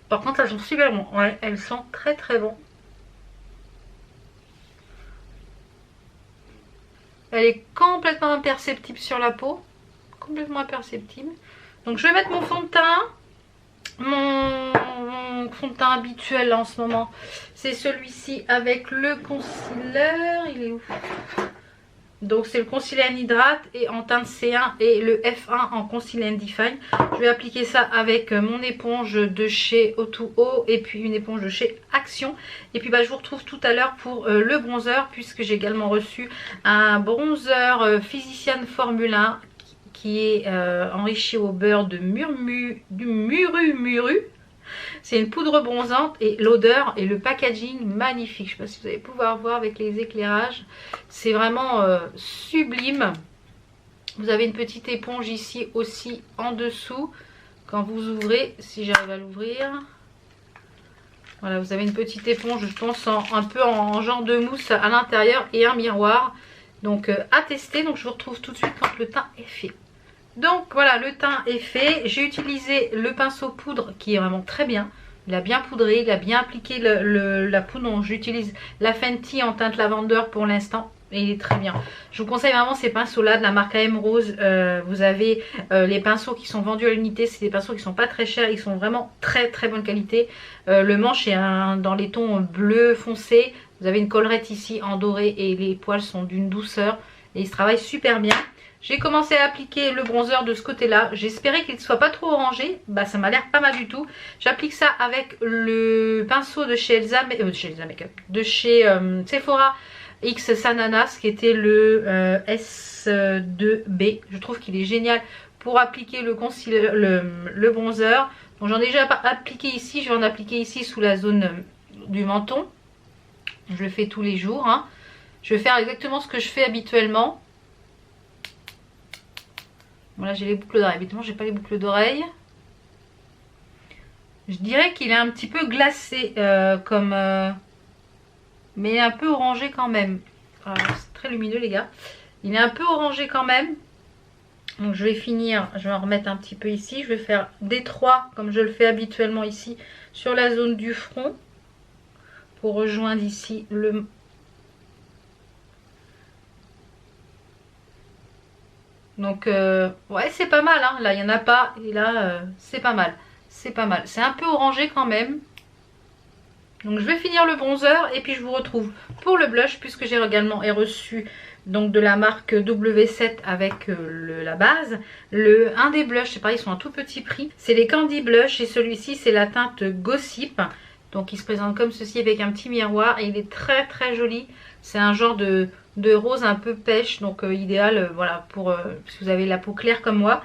A: Par contre ça sent super bon, ouais, elles sont très très bon. Elle est complètement imperceptible sur la peau, complètement imperceptible. Donc je vais mettre mon fond de teint. Mon fond de teint habituel en ce moment, c'est celui-ci avec le concealer. Il est où? Donc c'est le concealer hydrate et en teinte C1 et le F1 en concealer define. Je vais appliquer ça avec mon éponge de chez O2O et puis une éponge de chez Action. Et puis bah, je vous retrouve tout à l'heure pour le bronzer, puisque j'ai également reçu un bronzer Physician Formule 1 qui est enrichi au beurre de muru. C'est une poudre bronzante et l'odeur et le packaging magnifique. Je ne sais pas si vous allez pouvoir voir avec les éclairages. C'est vraiment sublime. Vous avez une petite éponge ici aussi en dessous. Quand vous ouvrez, si j'arrive à l'ouvrir. Voilà, vous avez une petite éponge, je pense, un peu en genre de mousse à l'intérieur et un miroir. Donc à tester. Donc je vous retrouve tout de suite quand le teint est fait. Donc voilà, le teint est fait. J'ai utilisé le pinceau poudre qui est vraiment très bien. Il a bien poudré, il a bien appliqué la poudre. Donc j'utilise la Fenty en teinte lavender pour l'instant. Et il est très bien. Je vous conseille vraiment ces pinceaux là de la marque AM Rose. Vous avez les pinceaux qui sont vendus à l'unité. C'est des pinceaux qui sont pas très chers. Ils sont vraiment très très bonne qualité. Le manche est dans les tons bleu foncé. Vous avez une collerette ici en doré. Et les poils sont d'une douceur. Et ils se travaillent super bien. J'ai commencé à appliquer le bronzer de ce côté-là. J'espérais qu'il ne soit pas trop orangé. Bah ça m'a l'air pas mal du tout. J'applique ça avec le pinceau de chez Elsa Makeup. De chez Sephora X Sananas qui était le S2B. Je trouve qu'il est génial pour appliquer le concealer, le bronzer. Donc j'en ai déjà appliqué ici. Je vais en appliquer ici sous la zone du menton. Je le fais tous les jours. Hein. Je vais faire exactement ce que je fais habituellement. Voilà, j'ai les boucles d'oreilles. Évidemment, j'ai pas les boucles d'oreilles. Je dirais qu'il est un petit peu glacé mais un peu orangé quand même. C'est très lumineux les gars. Il est un peu orangé quand même. Donc je vais finir, je vais en remettre un petit peu ici. Je vais faire des 3 comme je le fais habituellement ici sur la zone du front. Pour rejoindre ici le... Donc ouais c'est pas mal hein. Là il n'y en a pas et là c'est pas mal. C'est pas mal. C'est un peu orangé quand même. Donc je vais finir le bronzer et puis je vous retrouve pour le blush, puisque j'ai également reçu donc de la marque W7 avec la base. Un des blushs, c'est pareil, ils sont à tout petit prix. C'est les Candy Blush et celui-ci c'est la teinte Gossip. Donc il se présente comme ceci avec un petit miroir et il est très très joli. C'est un genre de de rose un peu pêche, donc idéal voilà pour si vous avez la peau claire comme moi.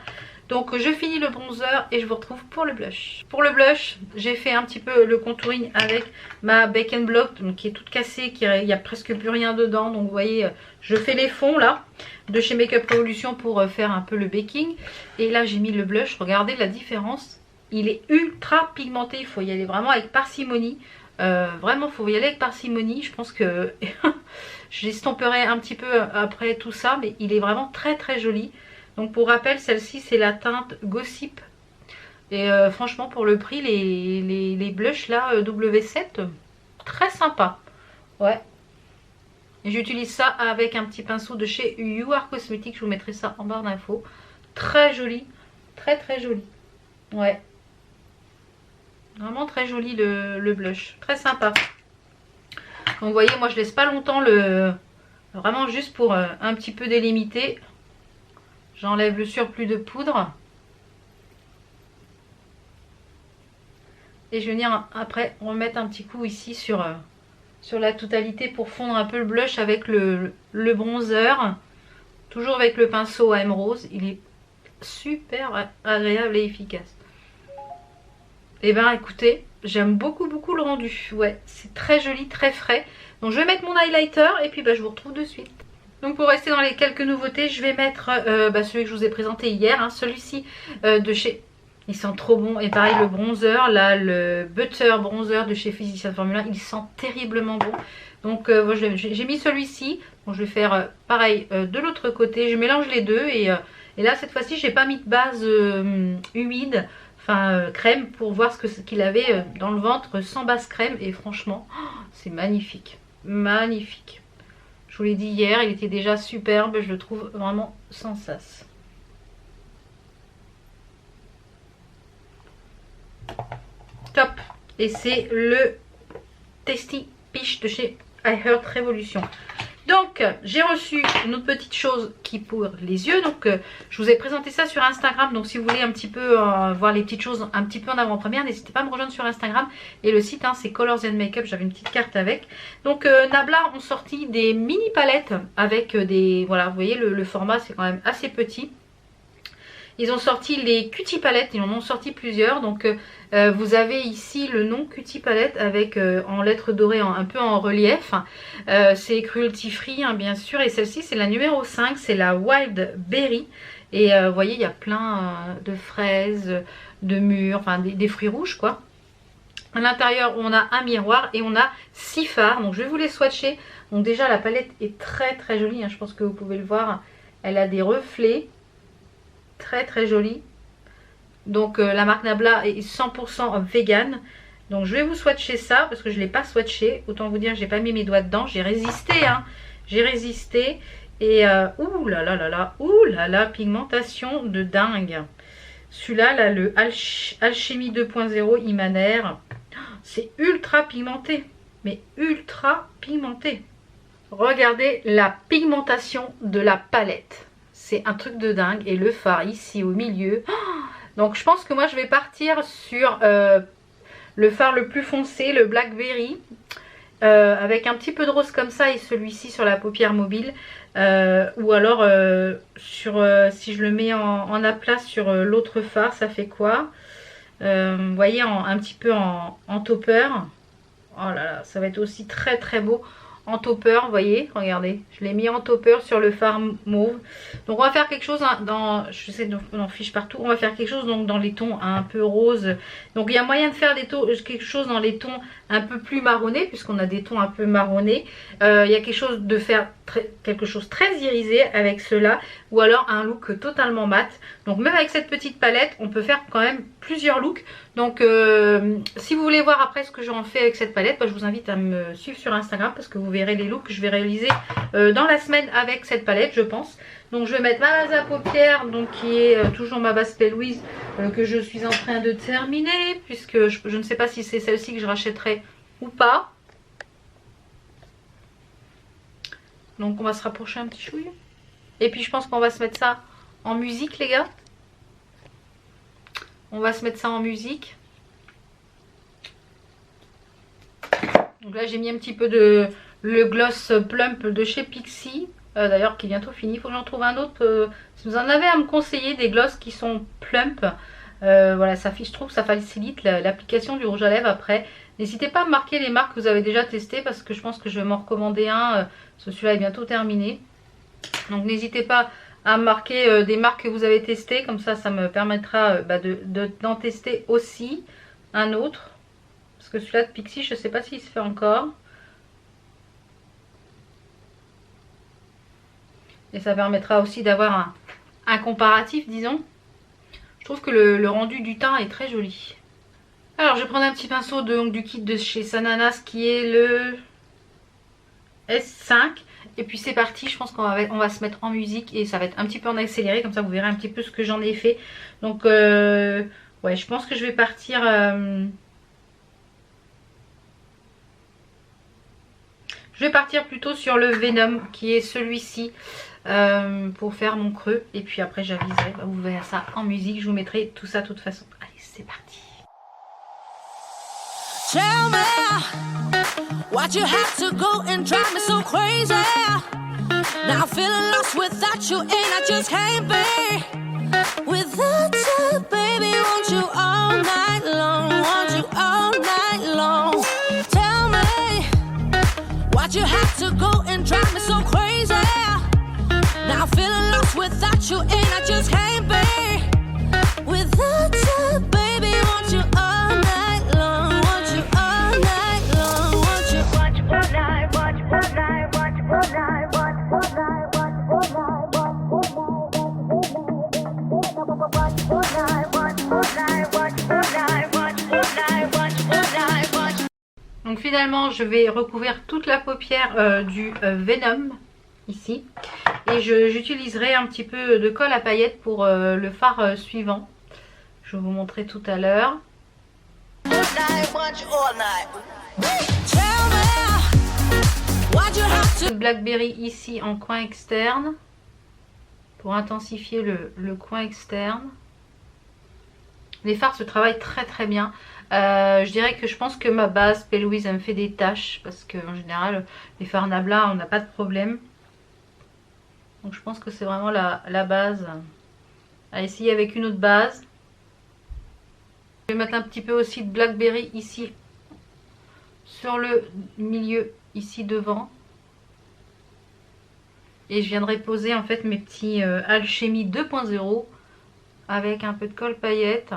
A: Donc je finis le bronzer et je vous retrouve pour le blush. Pour le blush, j'ai fait un petit peu le contouring avec ma Bake Block, donc qui est toute cassée, il n'y a presque plus rien dedans. Donc vous voyez, je fais les fonds là de chez Makeup Revolution pour faire un peu le baking. Et là j'ai mis le blush, regardez la différence. Il est ultra pigmenté, il faut y aller vraiment avec parcimonie. Vraiment il faut y aller avec parcimonie. Je pense que j'estomperai un petit peu après tout ça, mais il est vraiment très très joli. Donc pour rappel, celle-ci c'est la teinte Gossip. Et franchement pour le prix, les blushs là, W7, très sympa. Ouais. Et j'utilise ça avec un petit pinceau de chez You Are Cosmetics. Je vous mettrai ça en barre d'infos. Très joli. Très très joli. Ouais. Vraiment très joli le blush. Très sympa. Donc vous voyez, moi je laisse pas longtemps vraiment juste pour un petit peu délimiter. J'enlève le surplus de poudre. Et je vais venir après remettre un petit coup ici sur la totalité pour fondre un peu le blush avec le bronzer. Toujours avec le pinceau à M Rose. Il est super agréable et efficace. Et ben écoutez, j'aime beaucoup le rendu. Ouais, c'est très joli, très frais. Donc je vais mettre mon highlighter et puis je vous retrouve de suite. Donc pour rester dans les quelques nouveautés, je vais mettre celui que je vous ai présenté hier, hein, celui-ci de chez... Ils sont trop bons. Et pareil le bronzer, là le Butter Bronzer de chez Physicians Formula, il sent terriblement bon. Donc j'ai mis celui-ci. Donc je vais faire pareil de l'autre côté. Je mélange les deux et là cette fois-ci j'ai pas mis de base humide, enfin crème, pour voir ce qu'il avait dans le ventre sans base crème. Et franchement, c'est magnifique. Magnifique. Je vous l'ai dit hier, il était déjà superbe, je le trouve vraiment sans sas. Top. Et c'est le Tasty Peach de chez I Heart Revolution. Donc j'ai reçu une autre petite chose qui pour les yeux. Donc je vous ai présenté ça sur Instagram. Donc si vous voulez un petit peu voir les petites choses un petit peu en avant-première, n'hésitez pas à me rejoindre sur Instagram. Et le site c'est Colors and Makeup. J'avais une petite carte avec. Donc Nabla ont sorti des mini palettes avec des... Voilà, vous voyez le format c'est quand même assez petit. Ils ont sorti les Cutie palettes, ils en ont sorti plusieurs. Donc vous avez ici le nom Cutie palette avec en lettres dorées un peu en relief. C'est cruelty free hein, bien sûr. Et celle-ci c'est la numéro 5, c'est la Wild Berry. Et vous voyez il y a plein de fraises, de mûres, enfin des fruits rouges quoi. À l'intérieur on a un miroir et on a 6 fards. Donc je vais vous les swatcher. Donc déjà la palette est très très jolie hein, je pense que vous pouvez le voir. Elle a des reflets. Très très jolie. Donc la marque Nabla est 100% vegan. Donc je vais vous swatcher ça parce que je ne l'ai pas swatché. Autant vous dire j'ai pas mis mes doigts dedans. J'ai résisté hein. J'ai résisté. Et ouh là là là là. Ouh là là. Pigmentation de dingue. Celui-là là, le Alchimie 2.0 Imaner. C'est ultra pigmenté. Mais ultra pigmenté. Regardez la pigmentation de la palette. C'est un truc de dingue. Et le fard ici au milieu. Donc je pense que moi je vais partir sur le fard le plus foncé, le Blackberry. Avec un petit peu de rose comme ça et celui-ci sur la paupière mobile. Ou alors si je le mets en aplat sur l'autre fard, ça fait quoi? Vous voyez un petit peu en topper. Oh là là, ça va être aussi très très beau. En topper, vous voyez, regardez, je l'ai mis en topper sur le fard mauve. Donc on va faire quelque chose dans, je sais d'en fiche partout, on va faire quelque chose donc dans les tons un peu rose. Donc il y a moyen de faire quelque chose dans les tons un peu plus marronnés, puisqu'on a des tons un peu marronnés. Il y a quelque chose de faire quelque chose très irisé avec cela, ou alors un look totalement mat. Donc même avec cette petite palette, on peut faire quand même plusieurs looks. Donc si vous voulez voir après ce que j'en fais avec cette palette, je vous invite à me suivre sur Instagram parce que vous verrez les looks que je vais réaliser dans la semaine avec cette palette je pense. Donc je vais mettre ma base à paupières, donc qui est toujours ma base P. Louise que je suis en train de terminer, puisque je ne sais pas si c'est celle-ci que je rachèterai ou pas. Donc on va se rapprocher un petit chouille. Et puis je pense qu'on va se mettre ça en musique les gars. On va se mettre ça en musique. Donc là j'ai mis un petit peu de le gloss plump de chez Pixi. D'ailleurs qui est bientôt fini, il faut que j'en trouve un autre. Si vous en avez à me conseiller des gloss qui sont plump, voilà, je trouve que ça facilite l'application du rouge à lèvres après. N'hésitez pas à marquer les marques que vous avez déjà testées parce que je pense que je vais m'en recommander un. Celui-là est bientôt terminé. Donc n'hésitez pas à marquer des marques que vous avez testées. Comme ça me permettra d'en tester aussi un autre. Parce que celui-là de Pixi, je ne sais pas s'il se fait encore. Et ça permettra aussi d'avoir un comparatif, disons. Je trouve que le rendu du teint est très joli. Alors je vais prendre un petit pinceau du kit de chez Sananas qui est le S5. Et puis c'est parti, je pense qu'on va se mettre en musique et ça va être un petit peu en accéléré. Comme ça vous verrez un petit peu ce que j'en ai fait. Donc ouais, je pense que je vais partir... Je vais partir plutôt sur le Venom qui est celui-ci. Pour faire mon creux et puis après j'aviserai, vous verrez ça en musique, je vous mettrai tout ça de toute façon. Allez, c'est parti. Tell me what you had to go and drive me so crazy. Now feeling lost without you and I just can't be without you, baby. Want you all night long, want you all night long. Tell me what you had to go and drive me so crazy. Now feeling lost without you and I just can't be without you, baby. Want you all night long, want you all night long, want you. Watch all night, watch all night, watch all night, watch all night, watch all night, watch all night, watch all night, watch all night, watch all night, watch all night, watch. Donc finalement, je vais recouvrir toute la paupière du Venom ici. Et j'utiliserai un petit peu de colle à paillettes pour le fard suivant. Je vais vous montrer tout à l'heure. Blackberry ici en coin externe. Pour intensifier le coin externe. Les fards se travaillent très très bien. Je dirais que je pense que ma base P. Louise elle me fait des taches. Parce qu'en général les fards Nabla on n'a pas de problème. Donc je pense que c'est vraiment la base à essayer avec une autre base. Je vais mettre un petit peu aussi de Blackberry ici sur le milieu ici devant. Et je viendrai poser en fait mes petits Alchemy 2.0 avec un peu de colle paillette.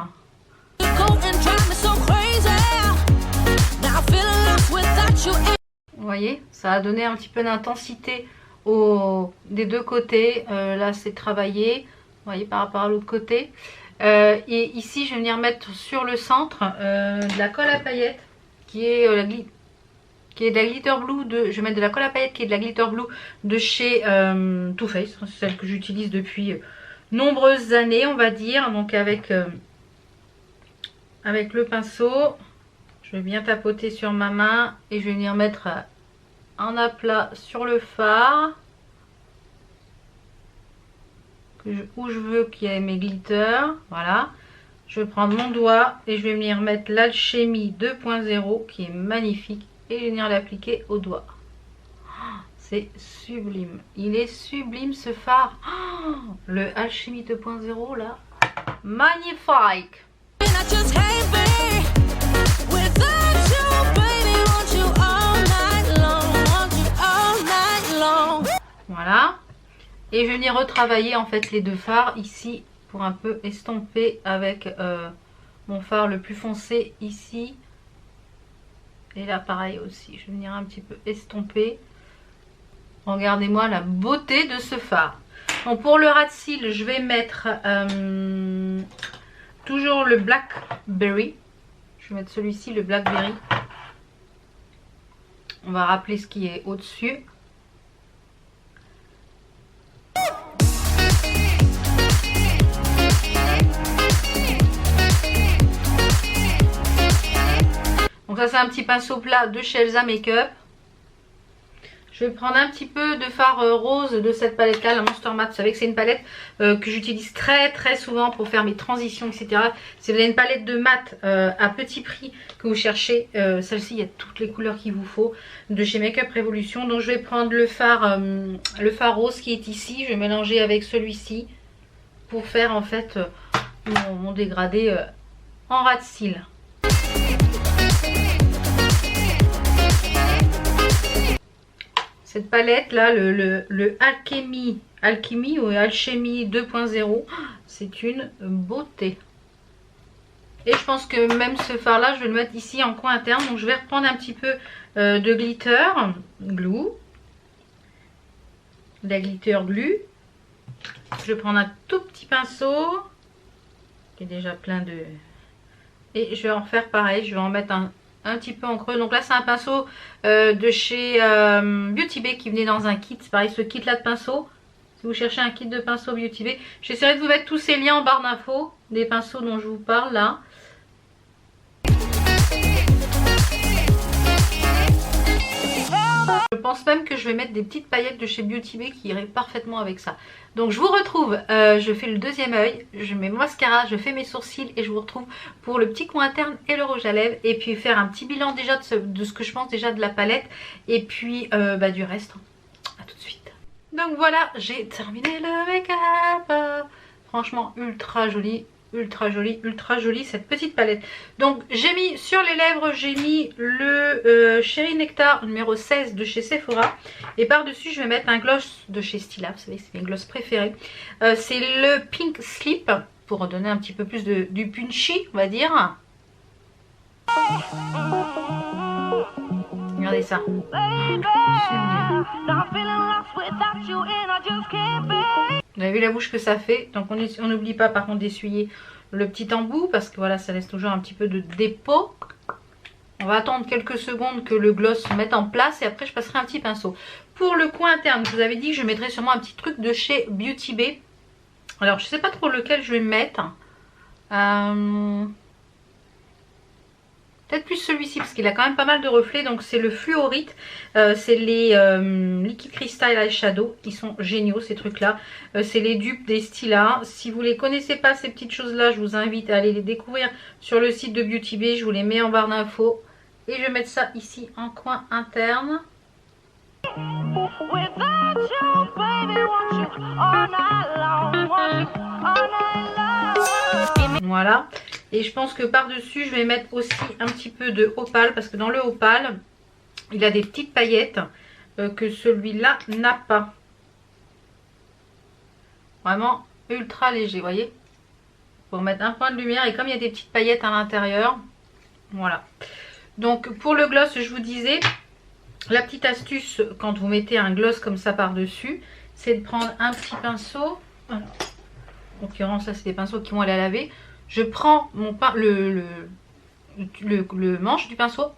A: Vous voyez, ça a donné un petit peu d'intensité des deux côtés. Là c'est travaillé, vous voyez, par rapport à l'autre côté. Et ici je vais venir mettre sur le centre de la colle à paillettes qui est de la glitter blue je vais mettre de la colle à paillettes qui est de la glitter blue de chez Too Faced. C'est celle que j'utilise depuis nombreuses années, on va dire. Donc avec le pinceau je vais bien tapoter sur ma main et je vais venir mettre un aplat sur le fard où je veux qu'il y ait mes glitters. Voilà, je vais prendre mon doigt et je vais venir mettre l'Alchemy 2.0 qui est magnifique et je vais venir l'appliquer au doigt. C'est sublime, il est sublime ce fard. Le Alchemy 2.0 là, magnifique. Voilà, et je vais venir retravailler en fait les deux fards ici pour un peu estomper avec mon fard le plus foncé ici. Et là pareil aussi, je vais venir un petit peu estomper. Regardez-moi la beauté de ce fard. Donc pour le ras de cils, je vais mettre toujours le Blackberry. Je vais mettre celui-ci, le Blackberry. On va rappeler ce qui est au-dessus. Donc ça c'est un petit pinceau plat de chez Elsa Makeup. Je vais prendre un petit peu de fard rose de cette palette là, la Monster Matte. Vous savez que c'est une palette que j'utilise très souvent pour faire mes transitions, etc. Si vous avez une palette de mat à petit prix que vous cherchez, celle-ci il y a toutes les couleurs qu'il vous faut de chez Makeup Revolution. Donc je vais prendre le fard rose qui est ici, je vais mélanger avec celui-ci pour faire en fait mon dégradé en ras de cils. Cette palette là, le Alchemy ou Alchemy 2.0, c'est une beauté. Et je pense que même ce fard là, je vais le mettre ici en coin interne. Donc je vais reprendre un petit peu de glitter glue. De la glitter glue. Je vais prendre un tout petit pinceau qui est déjà plein de... Et je vais en faire pareil, je vais en mettre un petit peu en creux. Donc là c'est un pinceau de chez Beauty Bay qui venait dans un kit. C'est pareil, ce kit là de pinceau. Si vous cherchez un kit de pinceau Beauty Bay, j'essaierai de vous mettre tous ces liens en barre d'infos des pinceaux dont je vous parle là. Je pense même que je vais mettre des petites paillettes de chez Beauty Bay qui iraient parfaitement avec ça. Donc je vous retrouve, je fais le deuxième œil, je mets mon mascara, je fais mes sourcils et je vous retrouve pour le petit coin interne et le rouge à lèvres. Et puis faire un petit bilan déjà de ce que je pense déjà de la palette et puis du reste. A tout de suite. Donc voilà, j'ai terminé le make-up. Franchement ultra joli. Ultra jolie cette petite palette. Donc j'ai mis sur les lèvres, j'ai mis le Cherry Nectar numéro 16 de chez Sephora. Et par dessus je vais mettre un gloss de chez Stila. Vous savez c'est mes gloss préférés. C'est le Pink Slip pour donner un petit peu plus du punchy on va dire. Regardez ça. Vous avez vu la bouche que ça fait. Donc on n'oublie pas par contre d'essuyer le petit embout parce que voilà ça laisse toujours un petit peu de dépôt. On va attendre quelques secondes que le gloss se mette en place et après je passerai un petit pinceau. Pour le coin interne, je vous avais dit que je mettrais sûrement un petit truc de chez Beauty Bay. Alors je sais pas trop lequel je vais mettre. Peut-être plus celui-ci parce qu'il a quand même pas mal de reflets. Donc c'est le Fluorite. C'est les Liquid Crystal Eyeshadow. Ils sont géniaux ces trucs là. C'est les dupes des Stila. Si vous les connaissez pas ces petites choses là, je vous invite à aller les découvrir sur le site de Beauty Bay. Je vous les mets en barre d'infos. Et je vais mettre ça ici en coin interne. Voilà. Et je pense que par dessus je vais mettre aussi un petit peu de opale. Parce que dans le opale il a des petites paillettes que celui-là n'a pas. Vraiment ultra léger, vous voyez. Pour mettre un point de lumière. Et comme il y a des petites paillettes à l'intérieur. Voilà. Donc pour le gloss je vous disais, la petite astuce quand vous mettez un gloss comme ça par dessus, c'est de prendre un petit pinceau. Alors, en l'occurrence là c'est des pinceaux qui vont aller à laver. Je prends mon le manche du pinceau.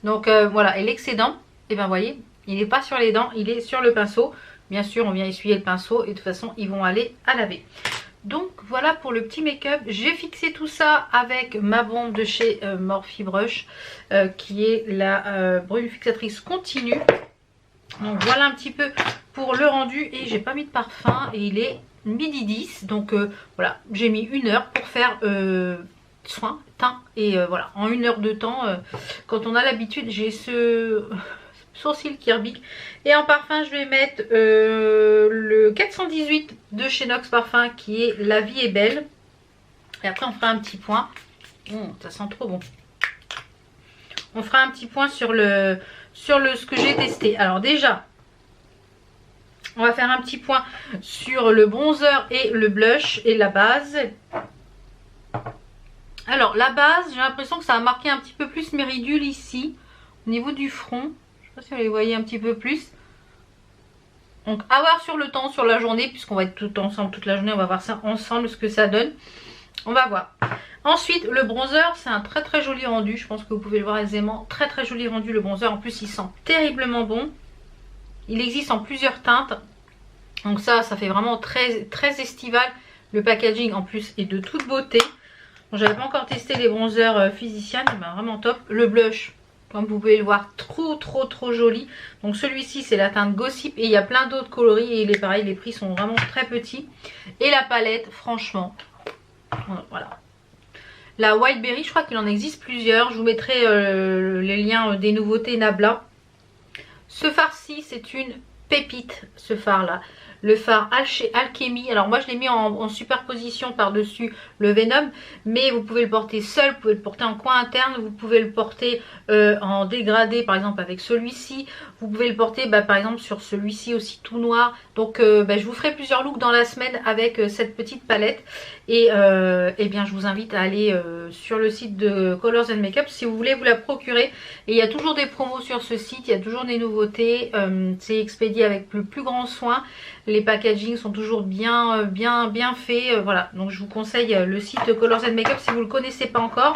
A: Donc voilà, et l'excédent, et ben vous voyez, il n'est pas sur les dents, il est sur le pinceau. Bien sûr, on vient essuyer le pinceau et de toute façon, ils vont aller à laver. Donc voilà pour le petit make-up. J'ai fixé tout ça avec ma bombe de chez Morphe Brush qui est la brune fixatrice continue. Donc voilà un petit peu pour le rendu et j'ai pas mis de parfum et il est midi 10. Donc voilà, j'ai mis 1 heure pour faire soin, teint et voilà, en 1 heure de temps, quand on a l'habitude, j'ai ce sourcil qui rebique. Et en parfum je vais mettre le 418 de chez Nox Parfum qui est La Vie est Belle. Et après on fera un petit point. Ça sent trop bon. On fera un petit point sur ce que j'ai testé. Alors déjà on va faire un petit point sur le bronzer et le blush et la base. Alors la base, j'ai l'impression que ça a marqué un petit peu plus mes ridules ici au niveau du front. Je sais pas si vous les voyez un petit peu plus. Donc à voir sur le temps, sur la journée, puisqu'on va être tout ensemble toute la journée, on va voir ça ensemble ce que ça donne. On va voir. Ensuite le bronzer, c'est un très joli rendu. Je pense que vous pouvez le voir aisément. Très joli rendu le bronzer. En plus il sent terriblement bon. Il existe en plusieurs teintes. Donc ça fait vraiment très estival. Le packaging en plus est de toute beauté. Bon, j'avais pas encore testé les bronzers Physician, ben vraiment top. Le blush, comme vous pouvez le voir, trop joli. Donc celui-ci c'est la teinte Gossip et il y a plein d'autres coloris et il est pareil, les prix sont vraiment très petits. Et la palette, franchement, voilà. La Wildberry, je crois qu'il en existe plusieurs. Je vous mettrai les liens des nouveautés Nabla. Ce fard-ci, c'est une pépite, ce fard-là. Le fard chez Alchemy. Alors moi je l'ai mis en superposition par-dessus le Venom. Mais vous pouvez le porter seul, vous pouvez le porter en coin interne. Vous pouvez le porter en dégradé par exemple avec celui-ci. Vous pouvez le porter par exemple sur celui-ci aussi tout noir. Donc je vous ferai plusieurs looks dans la semaine avec cette petite palette. Et bien je vous invite à aller sur le site de Colors and Makeup si vous voulez vous la procurer. Et il y a toujours des promos sur ce site, il y a toujours des nouveautés. C'est expédié avec le plus grand soin. Les packaging sont toujours bien faits. Voilà, donc je vous conseille le site Colors and Makeup si vous ne le connaissez pas encore.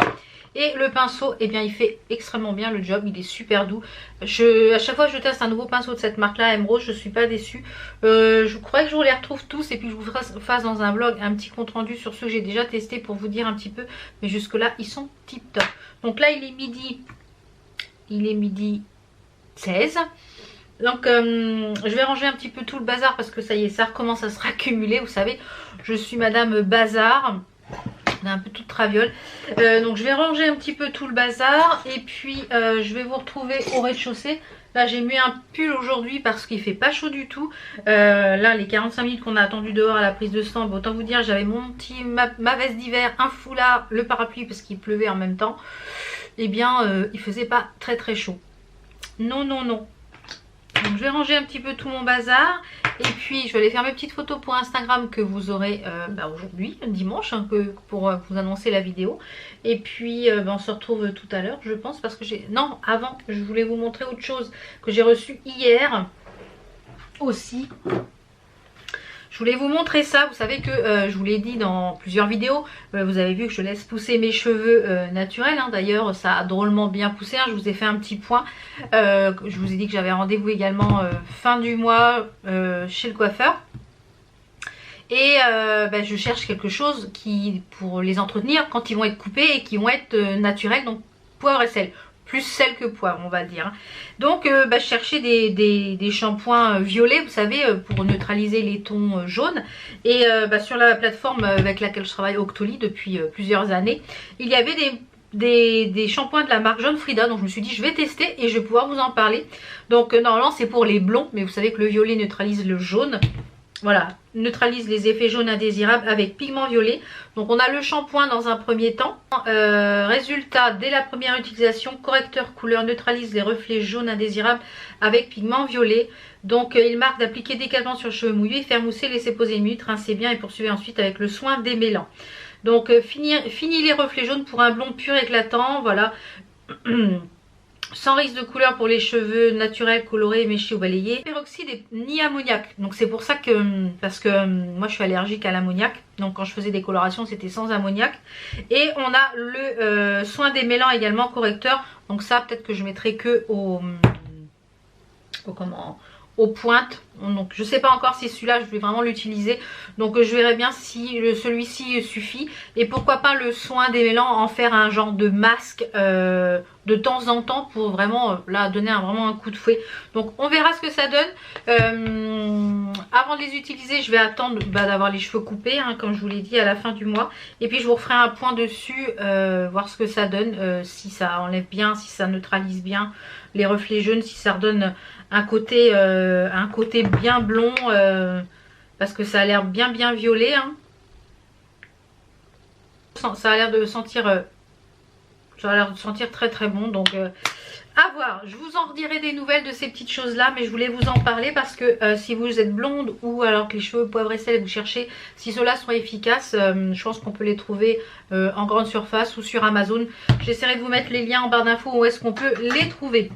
A: Et le pinceau, eh bien il fait extrêmement bien le job, il est super doux. À chaque fois que je teste un nouveau pinceau de cette marque là, Emerald, je ne suis pas déçue. Je crois que je vous les retrouve tous et puis je vous fasse dans un vlog un petit compte rendu sur ceux que j'ai déjà testé pour vous dire un petit peu. Mais jusque là ils sont tip top. Donc là il est midi 16. Donc je vais ranger un petit peu tout le bazar parce que ça y est, ça recommence à se raccumuler. Vous savez, je suis madame bazar. On est un peu toute traviole. Donc je vais ranger un petit peu tout le bazar. Et puis je vais vous retrouver au rez-de-chaussée. Là j'ai mis un pull aujourd'hui parce qu'il fait pas chaud du tout. Là les 45 minutes qu'on a attendu dehors à la prise de sang, autant vous dire j'avais ma veste d'hiver, un foulard, le parapluie parce qu'il pleuvait en même temps. Et bien il faisait pas très chaud. Non. Donc je vais ranger un petit peu tout mon bazar. Et puis je vais aller faire mes petites photos pour Instagram que vous aurez aujourd'hui, dimanche, pour vous annoncer la vidéo. Et puis on se retrouve tout à l'heure je pense parce que non, avant je voulais vous montrer autre chose que j'ai reçu hier aussi. Je voulais vous montrer ça, vous savez que je vous l'ai dit dans plusieurs vidéos, vous avez vu que je laisse pousser mes cheveux naturels, d'ailleurs ça a drôlement bien poussé, je vous ai fait un petit point, je vous ai dit que j'avais rendez-vous également fin du mois chez le coiffeur. Et je cherche quelque chose pour les entretenir quand ils vont être coupés et qui vont être naturels, donc poivre et sel. Plus sel que poivre on va dire. Donc je cherchais des shampoings violets, vous savez, pour neutraliser les tons jaunes. Et sur la plateforme avec laquelle je travaille, Octoly, depuis plusieurs années, il y avait des shampoings de la marque John Frieda. Donc je me suis dit je vais tester et je vais pouvoir vous en parler. Donc normalement c'est pour les blonds, mais vous savez que le violet neutralise le jaune. Voilà, neutralise les effets jaunes indésirables avec pigment violet. Donc on a le shampoing dans un premier temps. Résultat, dès la première utilisation, correcteur couleur neutralise les reflets jaunes indésirables avec pigment violet. Donc il marque d'appliquer décalement sur le cheveu mouillé, faire mousser, laisser poser une minute, rincer bien et poursuivez ensuite avec le soin démêlant. Donc fini les reflets jaunes pour un blond pur éclatant, voilà. Sans risque de couleur pour les cheveux naturels, colorés, méchés ou balayés. Peroxyde ni ammoniac. Donc c'est pour ça parce que moi je suis allergique à l'ammoniac. Donc quand je faisais des colorations c'était sans ammoniac. Et on a le soin démêlant également, correcteur. Donc ça peut-être que je mettrai que aux pointes. Donc je sais pas encore si celui-là je vais vraiment l'utiliser. Donc je verrai bien si celui-ci suffit. Et pourquoi pas le soin démêlant, en faire un genre de masque de temps en temps pour vraiment là donner vraiment un coup de fouet. Donc on verra ce que ça donne. Avant de les utiliser je vais attendre d'avoir les cheveux coupés, comme je vous l'ai dit, à la fin du mois. Et puis je vous referai un point dessus, voir ce que ça donne, si ça enlève bien, si ça neutralise bien les reflets jaunes, si ça redonne un côté bien blond, parce que ça a l'air bien violet. Ça a l'air de sentir très bon. Donc à voir, je vous en redirai des nouvelles de ces petites choses là, mais je voulais vous en parler parce que si vous êtes blonde ou alors que les cheveux poivre et sel, vous cherchez si ceux-là sont efficaces, je pense qu'on peut les trouver en grande surface ou sur Amazon. J'essaierai de vous mettre les liens en barre d'infos où est-ce qu'on peut les trouver.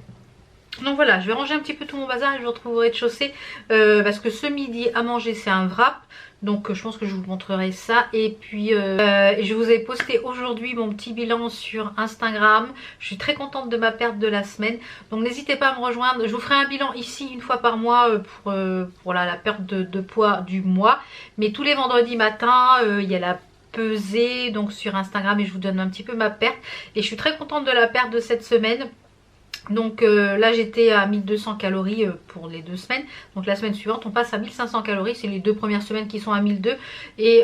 A: Donc voilà, je vais ranger un petit peu tout mon bazar et je vous retrouve au rez-de-chaussée parce que ce midi à manger c'est un wrap. Donc je pense que je vous montrerai ça. Et puis je vous ai posté aujourd'hui mon petit bilan sur Instagram. Je suis très contente de ma perte de la semaine. Donc n'hésitez pas à me rejoindre. Je vous ferai un bilan ici une fois par mois pour la perte de poids du mois. Mais tous les vendredis matins, il y a la pesée donc sur Instagram et je vous donne un petit peu ma perte. Et je suis très contente de la perte de cette semaine. Donc là j'étais à 1200 calories pour les 2 semaines. Donc la semaine suivante on passe à 1500 calories. C'est les 2 premières semaines qui sont à 1200. Et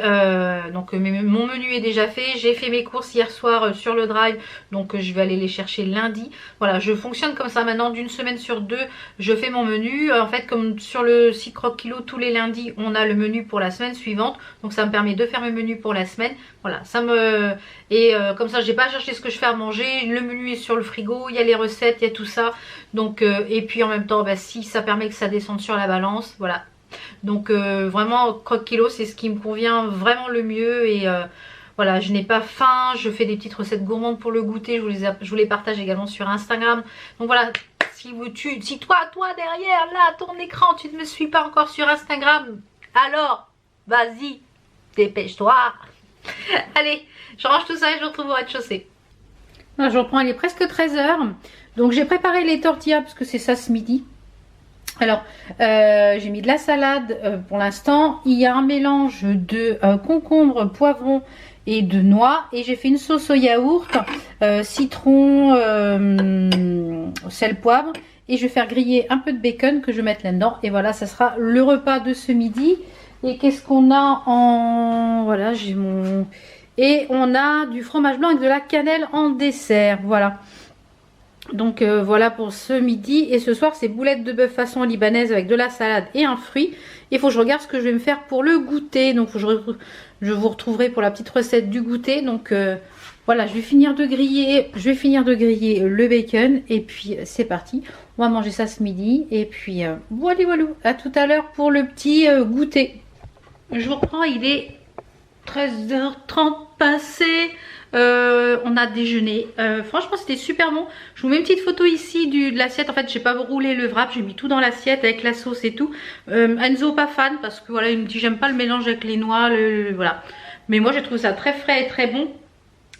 A: donc mon menu est déjà fait. J'ai fait mes courses hier soir sur le drive. Donc je vais aller les chercher lundi. Voilà, je fonctionne comme ça maintenant d'une semaine sur 2. Je fais mon menu. En fait comme sur le site Croque Kilo tous les lundis on a le menu pour la semaine suivante. Donc ça me permet de faire mes menus pour la semaine. Voilà, ça me... Et comme ça j'ai pas à chercher ce que je fais à manger. Le menu est sur le frigo. Il y a les recettes, il y a tout ça. Donc et puis en même temps bah, si ça permet que ça descende sur la balance, voilà. Donc vraiment Croque Kilo c'est ce qui me convient vraiment le mieux. Et voilà, je n'ai pas faim, je fais des petites recettes gourmandes pour le goûter, je vous les partage également sur Instagram. Donc voilà, si toi derrière là ton écran tu ne me suis pas encore sur Instagram, alors vas-y dépêche-toi. Allez, je range tout ça et je vous retrouve au rez-de-chaussée. Je reprends, il est presque 13 h. Donc j'ai préparé les tortillas parce que c'est ça ce midi. Alors j'ai mis de la salade pour l'instant. Il y a un mélange de concombre, poivron et de noix. Et j'ai fait une sauce au yaourt, citron, sel, poivre. Et je vais faire griller un peu de bacon que je vais mettre là-dedans. Et voilà, ça sera le repas de ce midi. Et qu'est-ce qu'on a en... Voilà, j'ai mon... Et on a du fromage blanc avec de la cannelle en dessert. Voilà. Donc voilà pour ce midi. Et ce soir c'est boulettes de bœuf façon libanaise avec de la salade et un fruit. Il faut que je regarde ce que je vais me faire pour le goûter. Donc je vous retrouverai pour la petite recette du goûter. Donc voilà, je vais finir de griller le bacon. Et puis c'est parti. On va manger ça ce midi. Et puis voilà, voilà. À tout à l'heure pour le petit goûter. Je vous reprends, il est 13h30 passé. On a déjeuné. Franchement c'était super bon. Je vous mets une petite photo ici de l'assiette. En fait j'ai pas roulé le wrap, j'ai mis tout dans l'assiette avec la sauce et tout. Enzo pas fan parce que voilà il me dit j'aime pas le mélange avec les noix, voilà. Mais moi j'ai trouvé ça très frais et très bon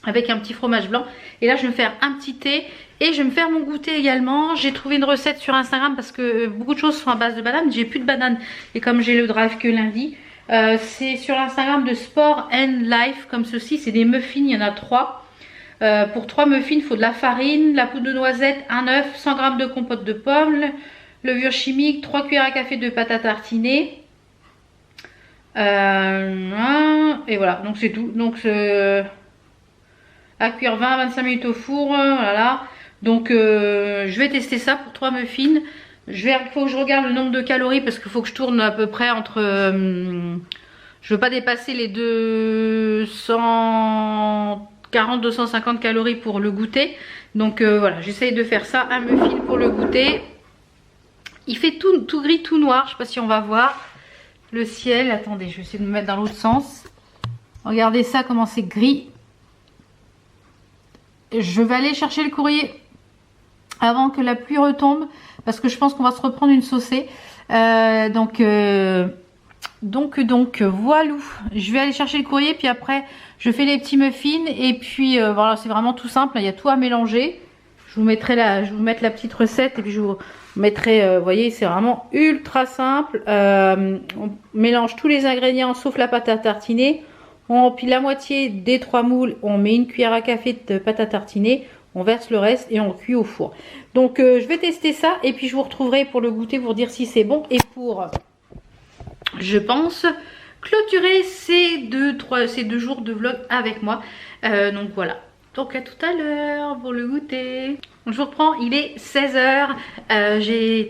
A: avec un petit fromage blanc. Et là je vais me faire un petit thé et je vais me faire mon goûter également. J'ai trouvé une recette sur Instagram parce que beaucoup de choses sont à base de banane. J'ai plus de banane et comme j'ai le drive que lundi. C'est sur l'Instagram de Sport and Life comme ceci, c'est des muffins, il y en a 3. Pour 3 muffins, il faut de la farine, la poudre de noisette, un œuf, 100 g de compote de pommes, levure chimique, 3 cuillères à café de pâte à tartiner. Et voilà, donc c'est tout. Donc à cuire 20-25 minutes au four, voilà. Donc je vais tester ça pour 3 muffins. Il faut que je regarde le nombre de calories parce qu'il faut que je tourne à peu près entre... je veux pas dépasser les 240-250 calories pour le goûter. Donc voilà, j'essaye de faire ça, un muffin pour le goûter. Il fait tout gris, tout noir. Je sais pas si on va voir le ciel. Attendez, je vais essayer de me mettre dans l'autre sens. Regardez ça, comment c'est gris. Je vais aller chercher le courrier avant que la pluie retombe parce que je pense qu'on va se reprendre une saucée. Donc voilà, je vais aller chercher le courrier puis après je fais les petits muffins et puis voilà, c'est vraiment tout simple, il y a tout à mélanger. Je vous mettrai la petite recette et puis je vous mettrai, vous voyez, c'est vraiment ultra simple. On mélange tous les ingrédients sauf la pâte à tartiner. On remplit la moitié des 3 moules, on met une cuillère à café de pâte à tartiner. On verse le reste et on cuit au four. Donc je vais tester ça et puis je vous retrouverai pour le goûter pour dire si c'est bon et pour, je pense, clôturer ces deux jours de vlog avec moi. Donc voilà. Donc à tout à l'heure pour le goûter. Je vous reprends, il est 16 h. J'ai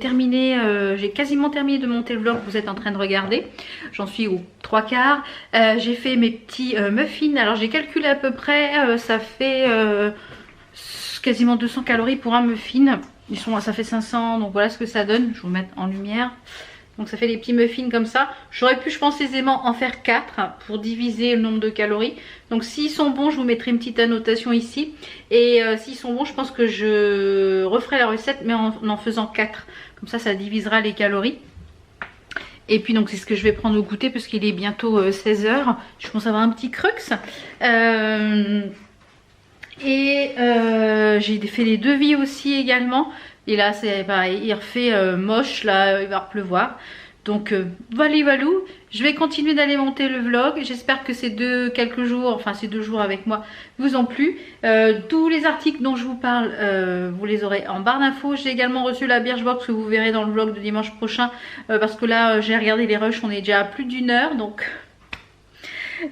A: quasiment terminé de monter le vlog que vous êtes en train de regarder. J'en suis aux 3/4. J'ai fait mes petits muffins. Alors j'ai calculé à peu près, ça fait... quasiment 200 calories pour un muffin. Ça fait 500, donc voilà ce que ça donne. Je vais vous mettre en lumière. Donc ça fait des petits muffins comme ça. J'aurais pu, je pense, aisément en faire 4 pour diviser le nombre de calories. Donc s'ils sont bons, je vous mettrai une petite annotation ici. Et s'ils sont bons, je pense que je referai la recette, mais en faisant 4. Comme ça, ça divisera les calories. Et puis donc c'est ce que je vais prendre au goûter parce qu'il est bientôt 16 h. Je pense avoir un petit crux. Et j'ai fait les devis aussi également. Et là c'est pareil, il refait moche, là il va pleuvoir. Donc valou, je vais continuer d'aller monter le vlog. J'espère que ces quelques jours, enfin ces 2 jours avec moi vous ont plu. Tous les articles dont je vous parle, vous les aurez en barre d'infos. J'ai également reçu la Birchbox que vous verrez dans le vlog de dimanche prochain. Parce que là j'ai regardé les rushs, on est déjà à plus d'1 heure.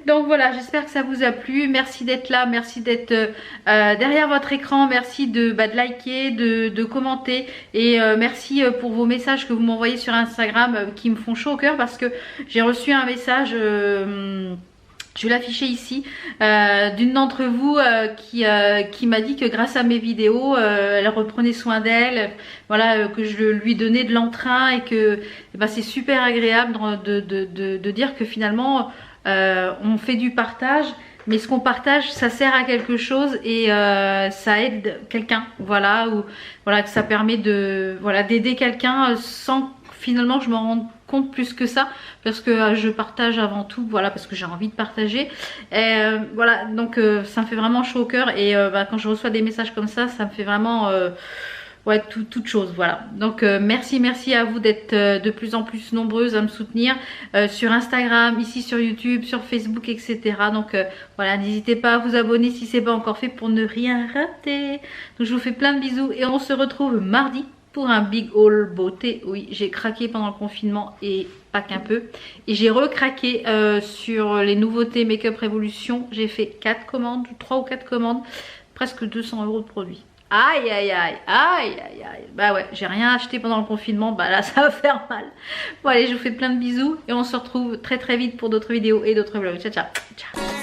A: Donc voilà, j'espère que ça vous a plu. Merci d'être là, merci d'être derrière votre écran. Merci de liker, de commenter. Et merci pour vos messages que vous m'envoyez sur Instagram qui me font chaud au cœur. Parce que j'ai reçu un message, je vais l'afficher ici, d'une d'entre vous qui m'a dit que grâce à mes vidéos, elle reprenait soin d'elle. Voilà, que je lui donnais de l'entrain et que c'est super agréable de dire que finalement... on fait du partage, mais ce qu'on partage ça sert à quelque chose et ça aide quelqu'un, voilà, ou voilà, que ça permet de d'aider quelqu'un sans finalement je m'en rende compte plus que ça, parce que je partage avant tout, voilà, parce que j'ai envie de partager. Voilà, donc ça me fait vraiment chaud au cœur et quand je reçois des messages comme ça me fait vraiment ouais, toute chose, voilà. Donc merci à vous d'être de plus en plus nombreuses à me soutenir sur Instagram, ici sur YouTube, sur Facebook, etc. Donc voilà, n'hésitez pas à vous abonner si c'est pas encore fait pour ne rien rater. Donc je vous fais plein de bisous et on se retrouve mardi pour un big haul beauté. Oui, j'ai craqué pendant le confinement et pas qu'un peu. Et j'ai recraqué sur les nouveautés Make-up Révolution. J'ai fait 4 commandes, 3 ou 4 commandes, presque 200 € de produits. Aïe aïe aïe aïe aïe aïe. Bah ouais, j'ai rien acheté pendant le confinement, bah là ça va faire mal. Bon allez, je vous fais plein de bisous et on se retrouve très vite pour d'autres vidéos et d'autres vlogs. Ciao ciao. Ciao.